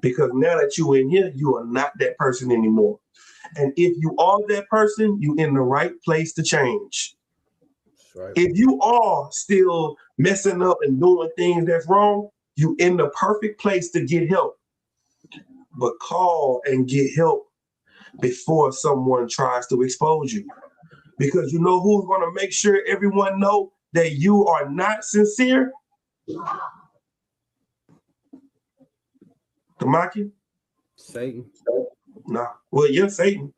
Because now that you're in here, you are not that person anymore. And if you are that person, you're in the right place to change. Right. If you are still messing up and doing things that's wrong, you're in the perfect place to get help. But call and get help before someone tries to expose you. Because you know who's going to make sure everyone know that you are not sincere? Tamaki? Satan. Nah. Well, you're Satan.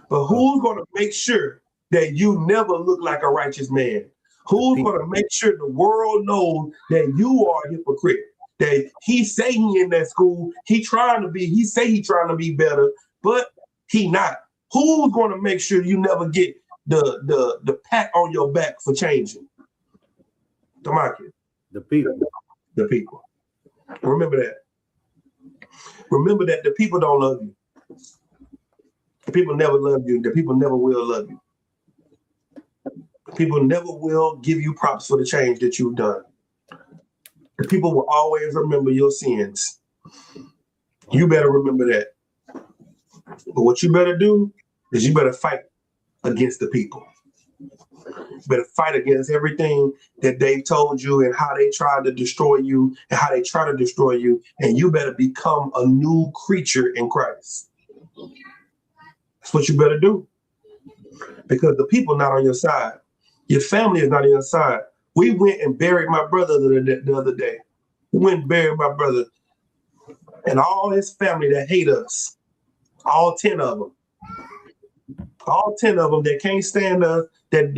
But who's going to make sure that you never look like a righteous man? Who's going to make sure the world knows that you are a hypocrite? That he say he in that school, he trying to be better, but he not. Who's going to make sure you never get the pat on your back for changing? Tamaki. The people. The people. Remember that. Remember that the people don't love you. The people never love you. The people never will love you. People never will give you props for the change that you've done. The people will always remember your sins. You better remember that. But what you better do is you better fight against the people. You better fight against everything that they told you and how they tried to destroy you and how they try to destroy you. And you better become a new creature in Christ. That's what you better do. Because the people not on your side. Your family is not on your side. We went and buried my brother the other day. We went and buried my brother and all his family that hate us. All 10 of them. All 10 of them that can't stand us, that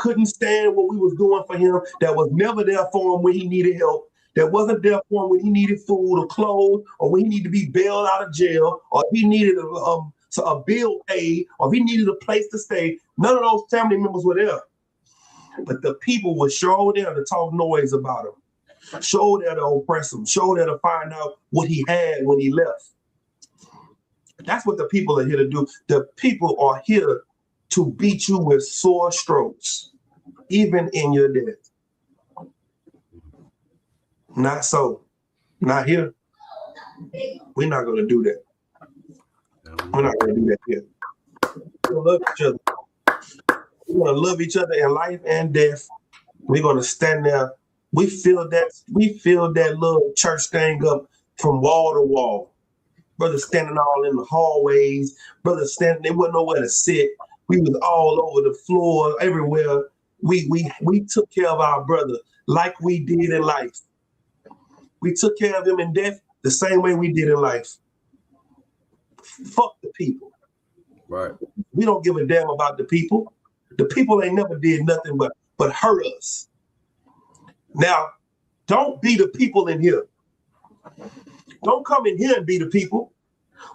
couldn't stand what we was doing for him, that was never there for him when he needed help, that wasn't there for him when he needed food or clothes, or when he needed to be bailed out of jail, or if he needed a bill paid, or if he needed a place to stay. None of those family members were there. But the people were sure there to talk noise about him, sure there to oppress him, sure there to find out what he had when he left. That's what the people are here to do. The people are here to beat you with sore strokes, even in your death. Not so. Not here. We're not going to do that. We're not going to do that here. We're going to love each other. We're going to love each other in life and death. We're going to stand there. We feel that little church thing up from wall to wall. Brothers standing all in the hallways. Brothers standing, they wasn't nowhere to sit. We was all over the floor, everywhere. We took care of our brother like we did in life. We took care of him in death the same way we did in life. Fuck the people. Right. We don't give a damn about the people. The people ain't never did nothing but hurt us. Now, don't be the people in here. Don't come in here and be the people.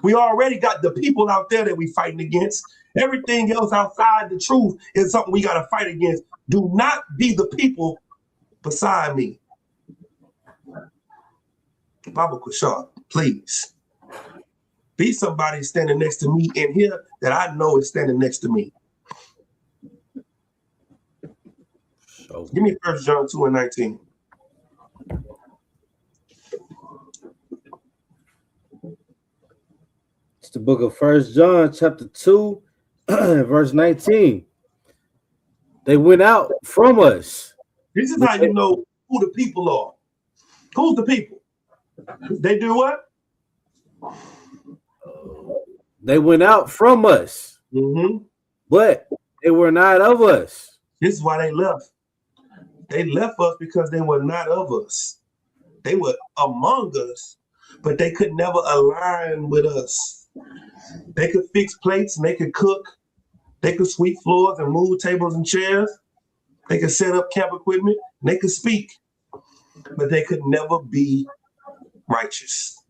We already got the people out there that we fighting against. Everything else outside the truth is something we got to fight against. Do not be the people beside me. Baba Kushar, please. Be somebody standing next to me in here that I know is standing next to me. So, give me 1 John 2:19. The book of 1 John chapter 2 verse 19. They went out from us. This is how you know who the people are. Who's the people? They do what? They went out from us, but they were not of us. This is why they left. They left us because they were not of us. They were among us, but they could never align with us. They could fix plates and they could cook. They could sweep floors and move tables and chairs. They could set up camp equipment. And they could speak. But they could never be righteous.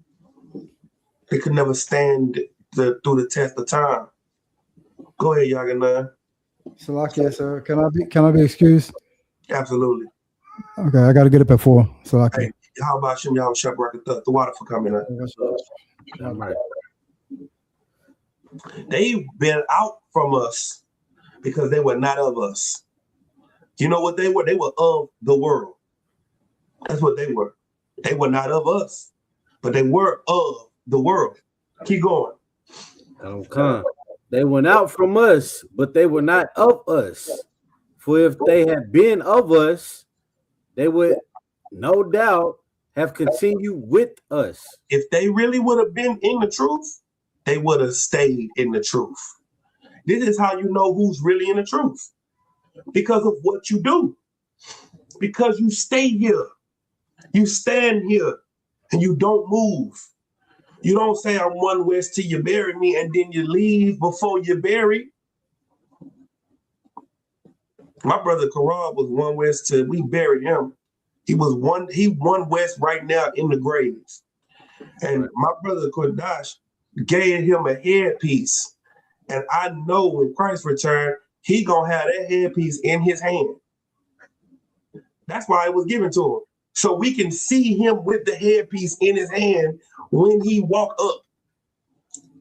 They could never stand through the test of time. Go ahead, Yaganah. Salakia, sir. Can I be excused? Absolutely. Okay, I gotta get up at 4. Salakia. Hey, how about Shem Yahweh Shabbat the water for coming up? Right. They've been out from us because they were not of us. You know what they were? They were of the world. That's what they were. They were not of us, but they were of the world. Keep going. Okay. They went out from us, but they were not of us. For if they had been of us, they would no doubt have continued with us. If they really would have been in the truth, they would have stayed in the truth. This is how you know who's really in the truth. Because of what you do. Because you stay here. You stand here and you don't move. You don't say, I'm one West till you bury me, and then you leave before you're buried. My brother Karan was one West till we buried him. He one West right now in the graves. And my brother Kodash gave him a headpiece. And I know when Christ returned, he gonna have that headpiece in his hand. That's why it was given to him. So we can see him with the headpiece in his hand when he walk up.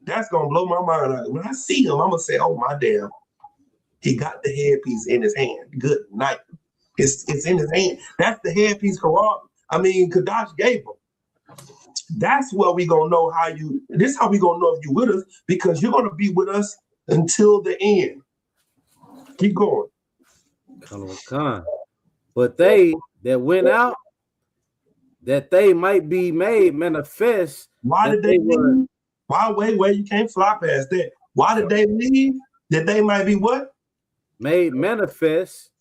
That's gonna blow my mind out. When I see him, I'm gonna say, oh my damn, he got the headpiece in his hand. Good night. It's in his hand. That's the headpiece Kadash gave him. That's where we gonna know this is how we gonna know if you with us, because you're gonna be with us until the end. Keep going. But they that went out, that they might be made manifest. Why did they leave? Why wait, you can't fly past that. Why did they leave? That they might be what? Made manifest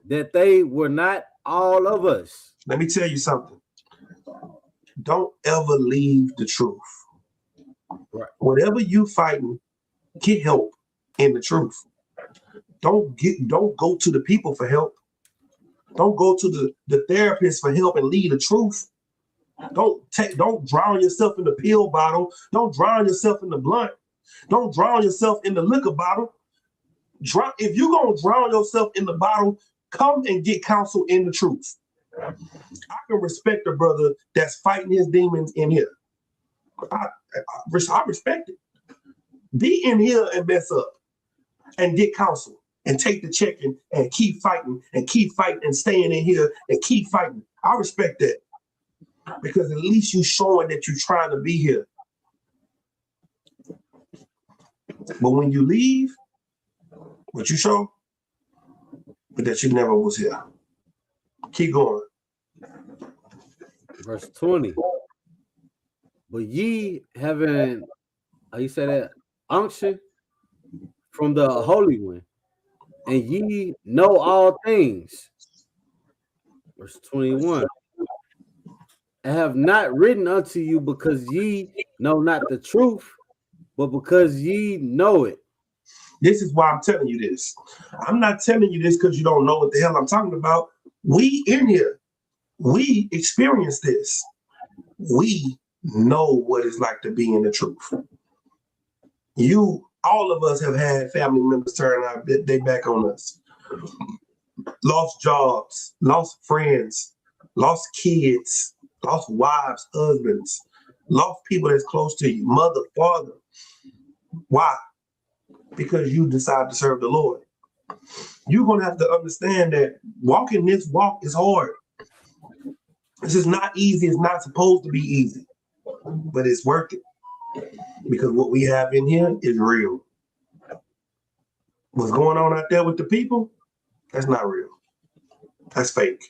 that they were not all of us. Let me tell you something. Don't ever leave the truth. Right. Whatever you fighting, get help in the truth. Don't go to the people for help. Don't go to the therapist for help and leave the truth. Don't drown yourself in the pill bottle. Don't drown yourself in the blunt. Don't drown yourself in the liquor bottle. If you're gonna drown yourself in the bottle, come and get counsel in the truth. I can respect a brother that's fighting his demons in here. I respect it. Be in here and mess up and get counsel and take the checking and keep fighting and staying in here and keep fighting. I respect that, because at least you showing that you're trying to be here. But when you leave, what you show, but that you never was here. Keep going. Verse 20. But ye having, how you say that, unction from the Holy One, and ye know all things. Verse 21. I have not written unto you because ye know not the truth, but because ye know it. This is why I'm telling you this. I'm not telling you this because you don't know what the hell I'm talking about. We in here, we experience this. We know what it's like to be in the truth. All of us have had family members turn out they back on us. Lost jobs, lost friends, lost kids, lost wives, husbands, lost people that's close to you, mother, father. Why? Because you decide to serve the Lord. You're going to have to understand that walking this walk is hard. This is not easy. It's not supposed to be easy, but it's worth it, because what we have in here is real. What's going on out there with the people, that's not real. That's fake.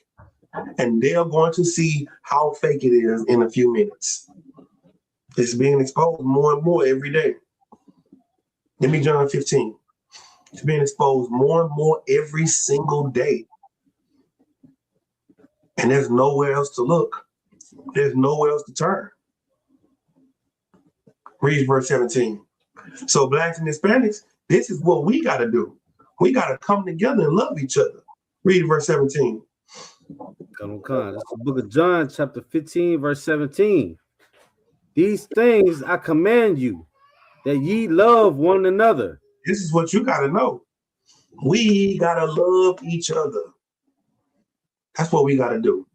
And they're going to see how fake it is in a few minutes. It's being exposed more and more every day. Give me John 15. It's being exposed more and more every single day. And there's nowhere else to look. There's nowhere else to turn. Read verse 17. So blacks and Hispanics, this is what we got to do. We got to come together and love each other. Read verse 17. Come on. That's the book of John, chapter 15, verse 17. These things I command you, that ye love one another. This is what you got to know. We got to love each other. That's what we got to do.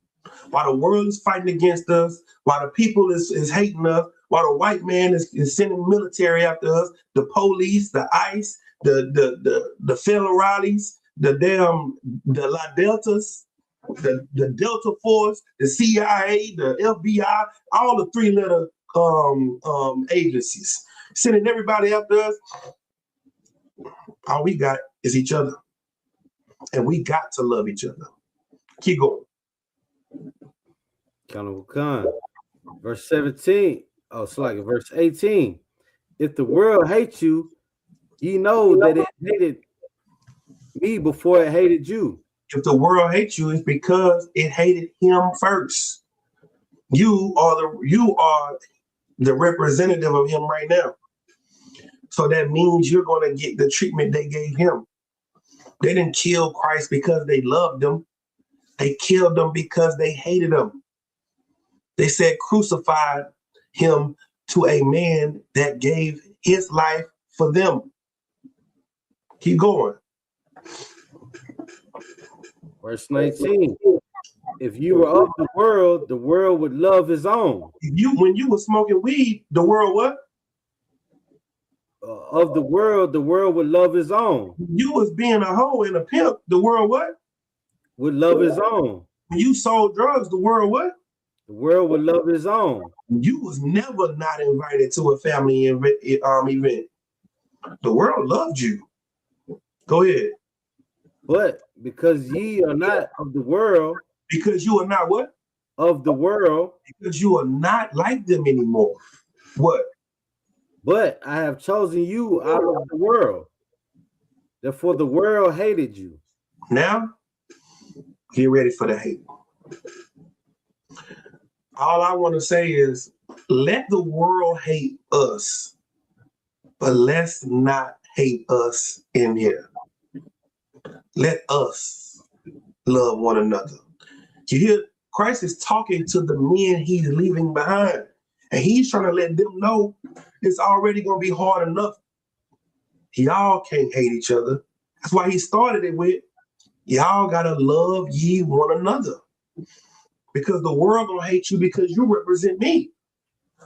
While the world is fighting against us, while the people is hating us, while the white man is sending military after us, the police, the ICE, the federales, the La Deltas, the Delta Force, the CIA, the FBI, all the three-letter agencies sending everybody after us. All we got is each other, and we got to love each other. Keep going. Verse 17. Oh, it's like verse 18. If the world hates you, ye know that it hated me before it hated you. If the world hates you, it's because it hated him first. You are the representative of him right now. So that means you're going to get the treatment they gave him. They didn't kill Christ because they loved him. They killed him because they hated him. They said crucified him to a man that gave his life for them. Keep going. Verse 19. If you were of the world would love his own. When you were smoking weed, the world what? Of the world would love his own. You was being a hoe and a pimp, the world what? Would love his own. When you sold drugs, the world what? The world would love his own. You was never not invited to a family event. The world loved you. Go ahead. But because ye are not of the world. Because you are not what? Of the world. Because you are not like them anymore. What? But I have chosen you out of the world. Therefore the world hated you. Now, get ready for the hate. All I want to say is, let the world hate us, but let's not hate us in here. Let us love one another. You hear, Christ is talking to the men he's leaving behind, and he's trying to let them know it's already going to be hard enough. Y'all can't hate each other. That's why he started it with, y'all got to love ye one another. Because the world going to hate you because you represent me.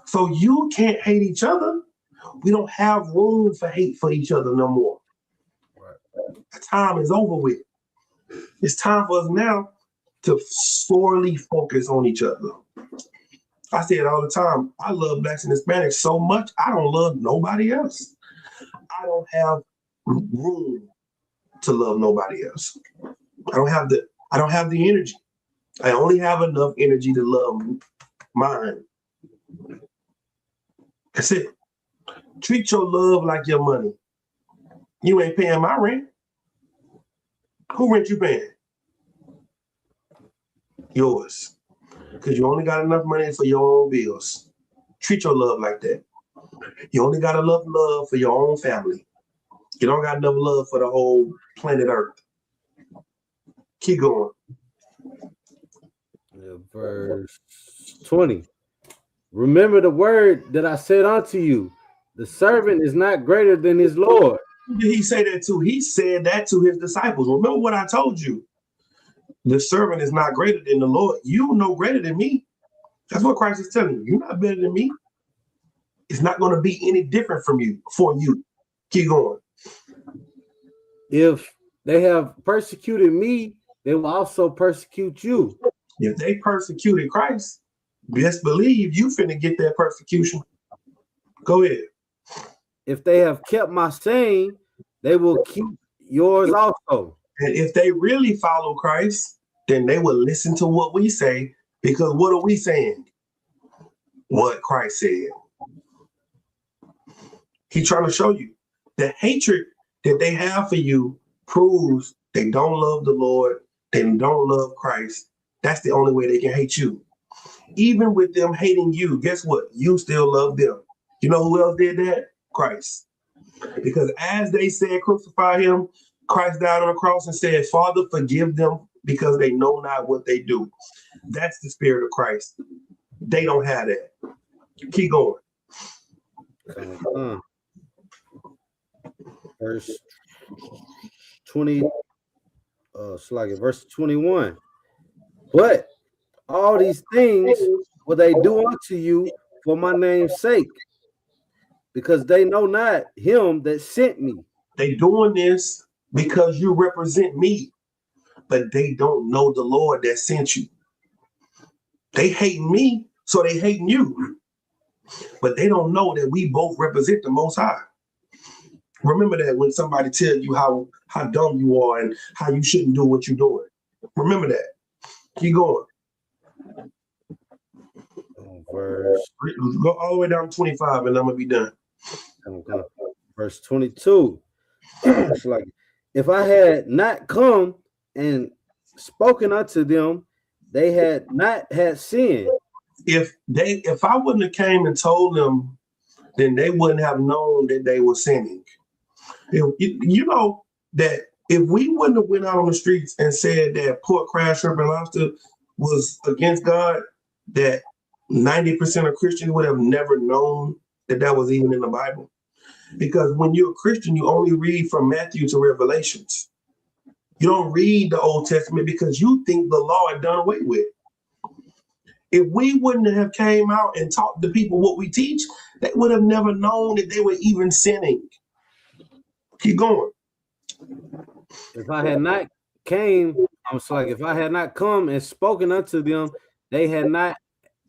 So you can't hate each other. We don't have room for hate for each other no more. Right. The time is over with. It's time for us now to sorely focus on each other. I say it all the time. I love blacks and Hispanics so much, I don't love nobody else. I don't have room to love nobody else. I don't have the energy. I only have enough energy to love mine. That's it. Treat your love like your money. You ain't paying my rent. Who rent you paying? Yours. Because you only got enough money for your own bills. Treat your love like that. You only got enough love for your own family. You don't got enough love for the whole planet Earth. Keep going. Verse 20. Remember the word that I said unto you, the servant is not greater than his Lord. Who did he say that to? He said that to his disciples. Remember what I told you. The servant is not greater than the Lord. You no greater than me. That's what Christ is telling you. You're not better than me. It's not going to be any different from you, for you. Keep going. If they have persecuted me, they will also persecute you. If they persecuted Christ, best believe you finna get that persecution. Go ahead. If they have kept my saying, they will keep yours also. And if they really follow Christ, then they will listen to what we say, because what are we saying? What Christ said. He's trying to show you the hatred that they have for you proves they don't love the Lord, they don't love Christ. That's the only way they can hate you. Even with them hating you, guess what? You still love them. You know who else did that? Christ. Because as they said, crucify him, Christ died on the cross and said, Father, forgive them because they know not what they do. That's the spirit of Christ. They don't have that. Keep going. Verse 20, verse 21. But all these things will they do unto you for my name's sake, because they know not him that sent me. They doing this because you represent me, but they don't know the Lord that sent you. They hate me, so they hating you. But they don't know that we both represent the Most High. Remember that when somebody tells you how dumb you are and how you shouldn't do what you're doing. Remember that. Keep going. Go all the way down to 25 and I'm going to be done. Verse 22. It's like, if I had not come and spoken unto them, they had not had sin. If I wouldn't have came and told them, then they wouldn't have known that they were sinning. You know that if we wouldn't have went out on the streets and said that pork, crab, shrimp, and lobster was against God, that 90% of Christians would have never known that that was even in the Bible. Because when you're a Christian, you only read from Matthew to Revelations. You don't read the Old Testament because you think the law is done away with. If we wouldn't have came out and taught the people what we teach, they would have never known that they were even sinning. Keep going. If I had not if I had not come and spoken unto them, they had not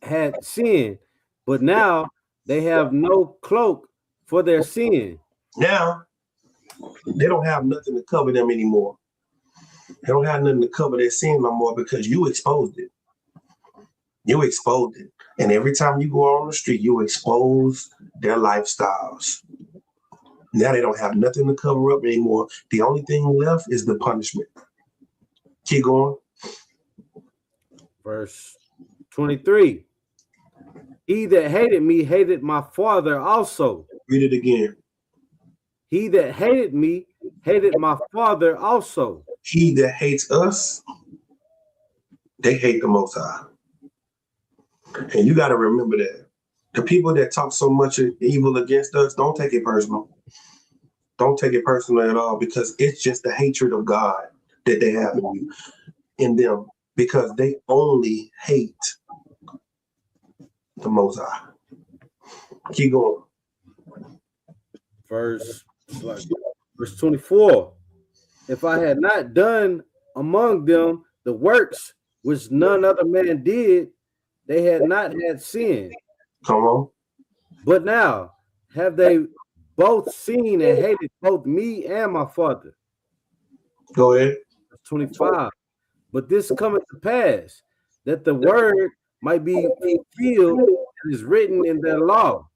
had sin. But now they have no cloak for their sin. Now they don't have nothing to cover them anymore. They don't have nothing to cover their sin no more because you exposed it. You exposed it. And every time you go on the street, you expose their lifestyles. Now they don't have nothing to cover up anymore. The only thing left is the punishment. Keep going. Verse 23. He that hated me hated my Father also. Read it again. He that hated me hated my Father also. He that hates us, they hate the Most High. And you got to remember that. The people that talk so much evil against us, don't take it personal. Don't take it personal at all, because it's just the hatred of God that they have in them, because they only hate the Most High. Keep going. Verse 24. If I had not done among them the works which none other man did, they had not had sin. Come on. But now have they both seen and hated both me and my Father. Go ahead. 25. But this cometh to pass, that the word might be fulfilled and is written in their law.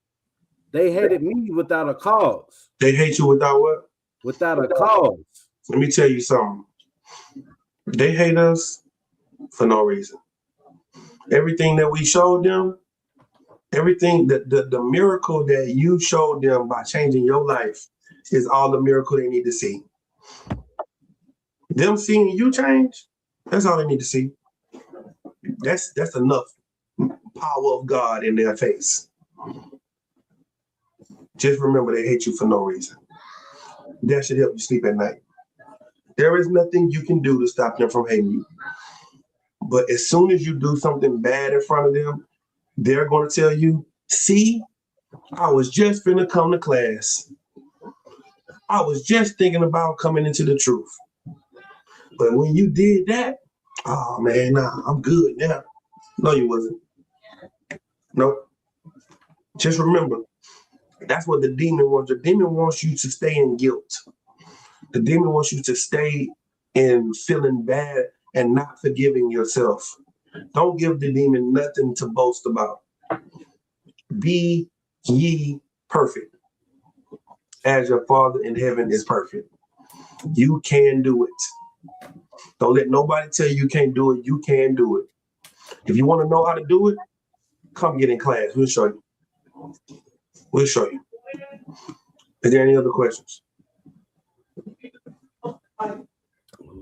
They hated me without a cause. They hate you without what? Without a cause. Let me tell you something. They hate us for no reason. Everything that we showed them, everything that the miracle that you showed them by changing your life is all the miracle they need to see. Them seeing you change, that's all they need to see. That's enough power of God in their face. Just remember, they hate you for no reason. That should help you sleep at night. There is nothing you can do to stop them from hating you. But as soon as you do something bad in front of them, they're going to tell you, see, I was just finna come to class. I was just thinking about coming into the truth. But when you did that, oh man, nah, I'm good now. No, you wasn't. Nope. Just remember, that's what the demon wants. The demon wants you to stay in guilt. The demon wants you to stay in feeling bad and not forgiving yourself. Don't give the demon nothing to boast about. Be ye perfect, as your Father in heaven is perfect. You can do it. Don't let nobody tell you can't do it. You can do it. If you want to know how to do it, come get in class. We'll show you. We'll show you. Is there any other questions?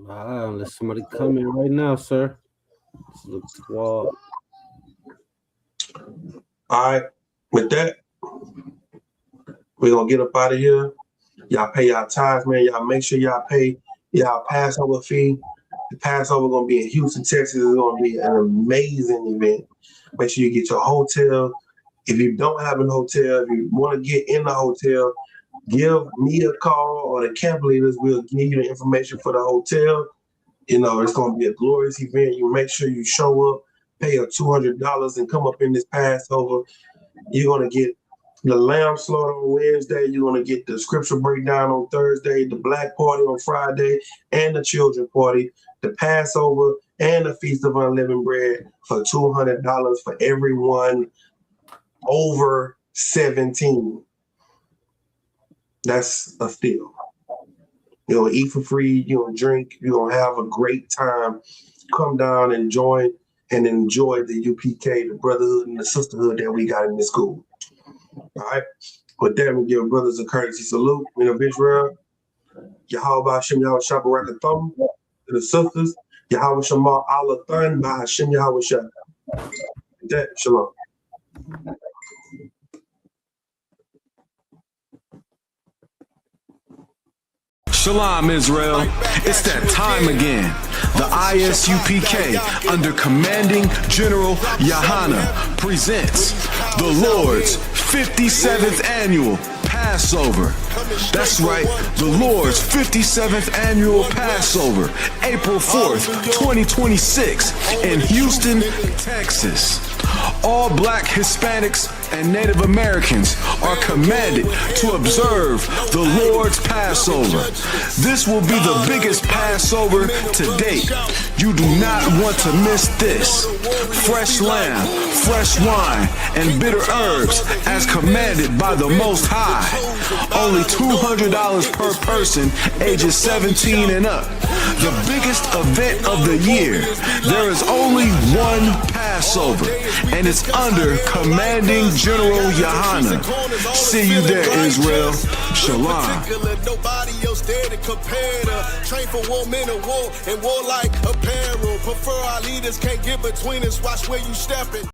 Unless somebody come in right now, sir. Let's look 12. All right. With that, we're gonna get up out of here. Y'all pay y'all tithes, man. Y'all make sure y'all pay y'all Passover fee. The Passover gonna be in Houston, Texas. It's gonna be an amazing event. Make sure you get your hotel. If you don't have a hotel, if you want to get in the hotel, give me a call or the camp leaders. We'll give you the information for the hotel. You know, it's gonna be a glorious event. You make sure you show up, pay a $200 and come up in this Passover. You're gonna get the lamb slaughter on Wednesday. You're gonna get the scripture breakdown on Thursday, the black party on Friday, and the children party, the Passover, and the Feast of Unleavened Bread for $200 for everyone over 17. That's a steal. You're gonna eat for free, you're gonna drink, you're gonna have a great time. Come down and join and enjoy the UPK, the brotherhood and the sisterhood that we got in this school. All right. With that, we give brothers a courtesy salute. Men of Israel, Yahweh Hashem Yahweh Shabbarakatham, to the sisters, Yahweh Shema Allah Thun, by Hashem Yahweh Shah. With that, shalom. Shalom, Israel. It's that time again. The ISUPK, under commanding General Yahana, presents the Lord's 57th annual Passover. That's right, the Lord's 57th annual Passover, April 4th, 2026, in Houston, Texas. All Black, Hispanics, and Native Americans are commanded to observe the Lord's Passover. This will be the biggest Passover to date. You do not want to miss this. Fresh lamb, fresh wine, and bitter herbs as commanded by the Most High. Only $200 per person ages 17 and up. The biggest event of the year. There is only one Passover, and it's under commanding General Yahana. See you there, Israel. Shalom. Nobody else there to compare to. Train for war, men of war, and war like apparel. Prefer our leaders, can't get between us. Watch where you stepping.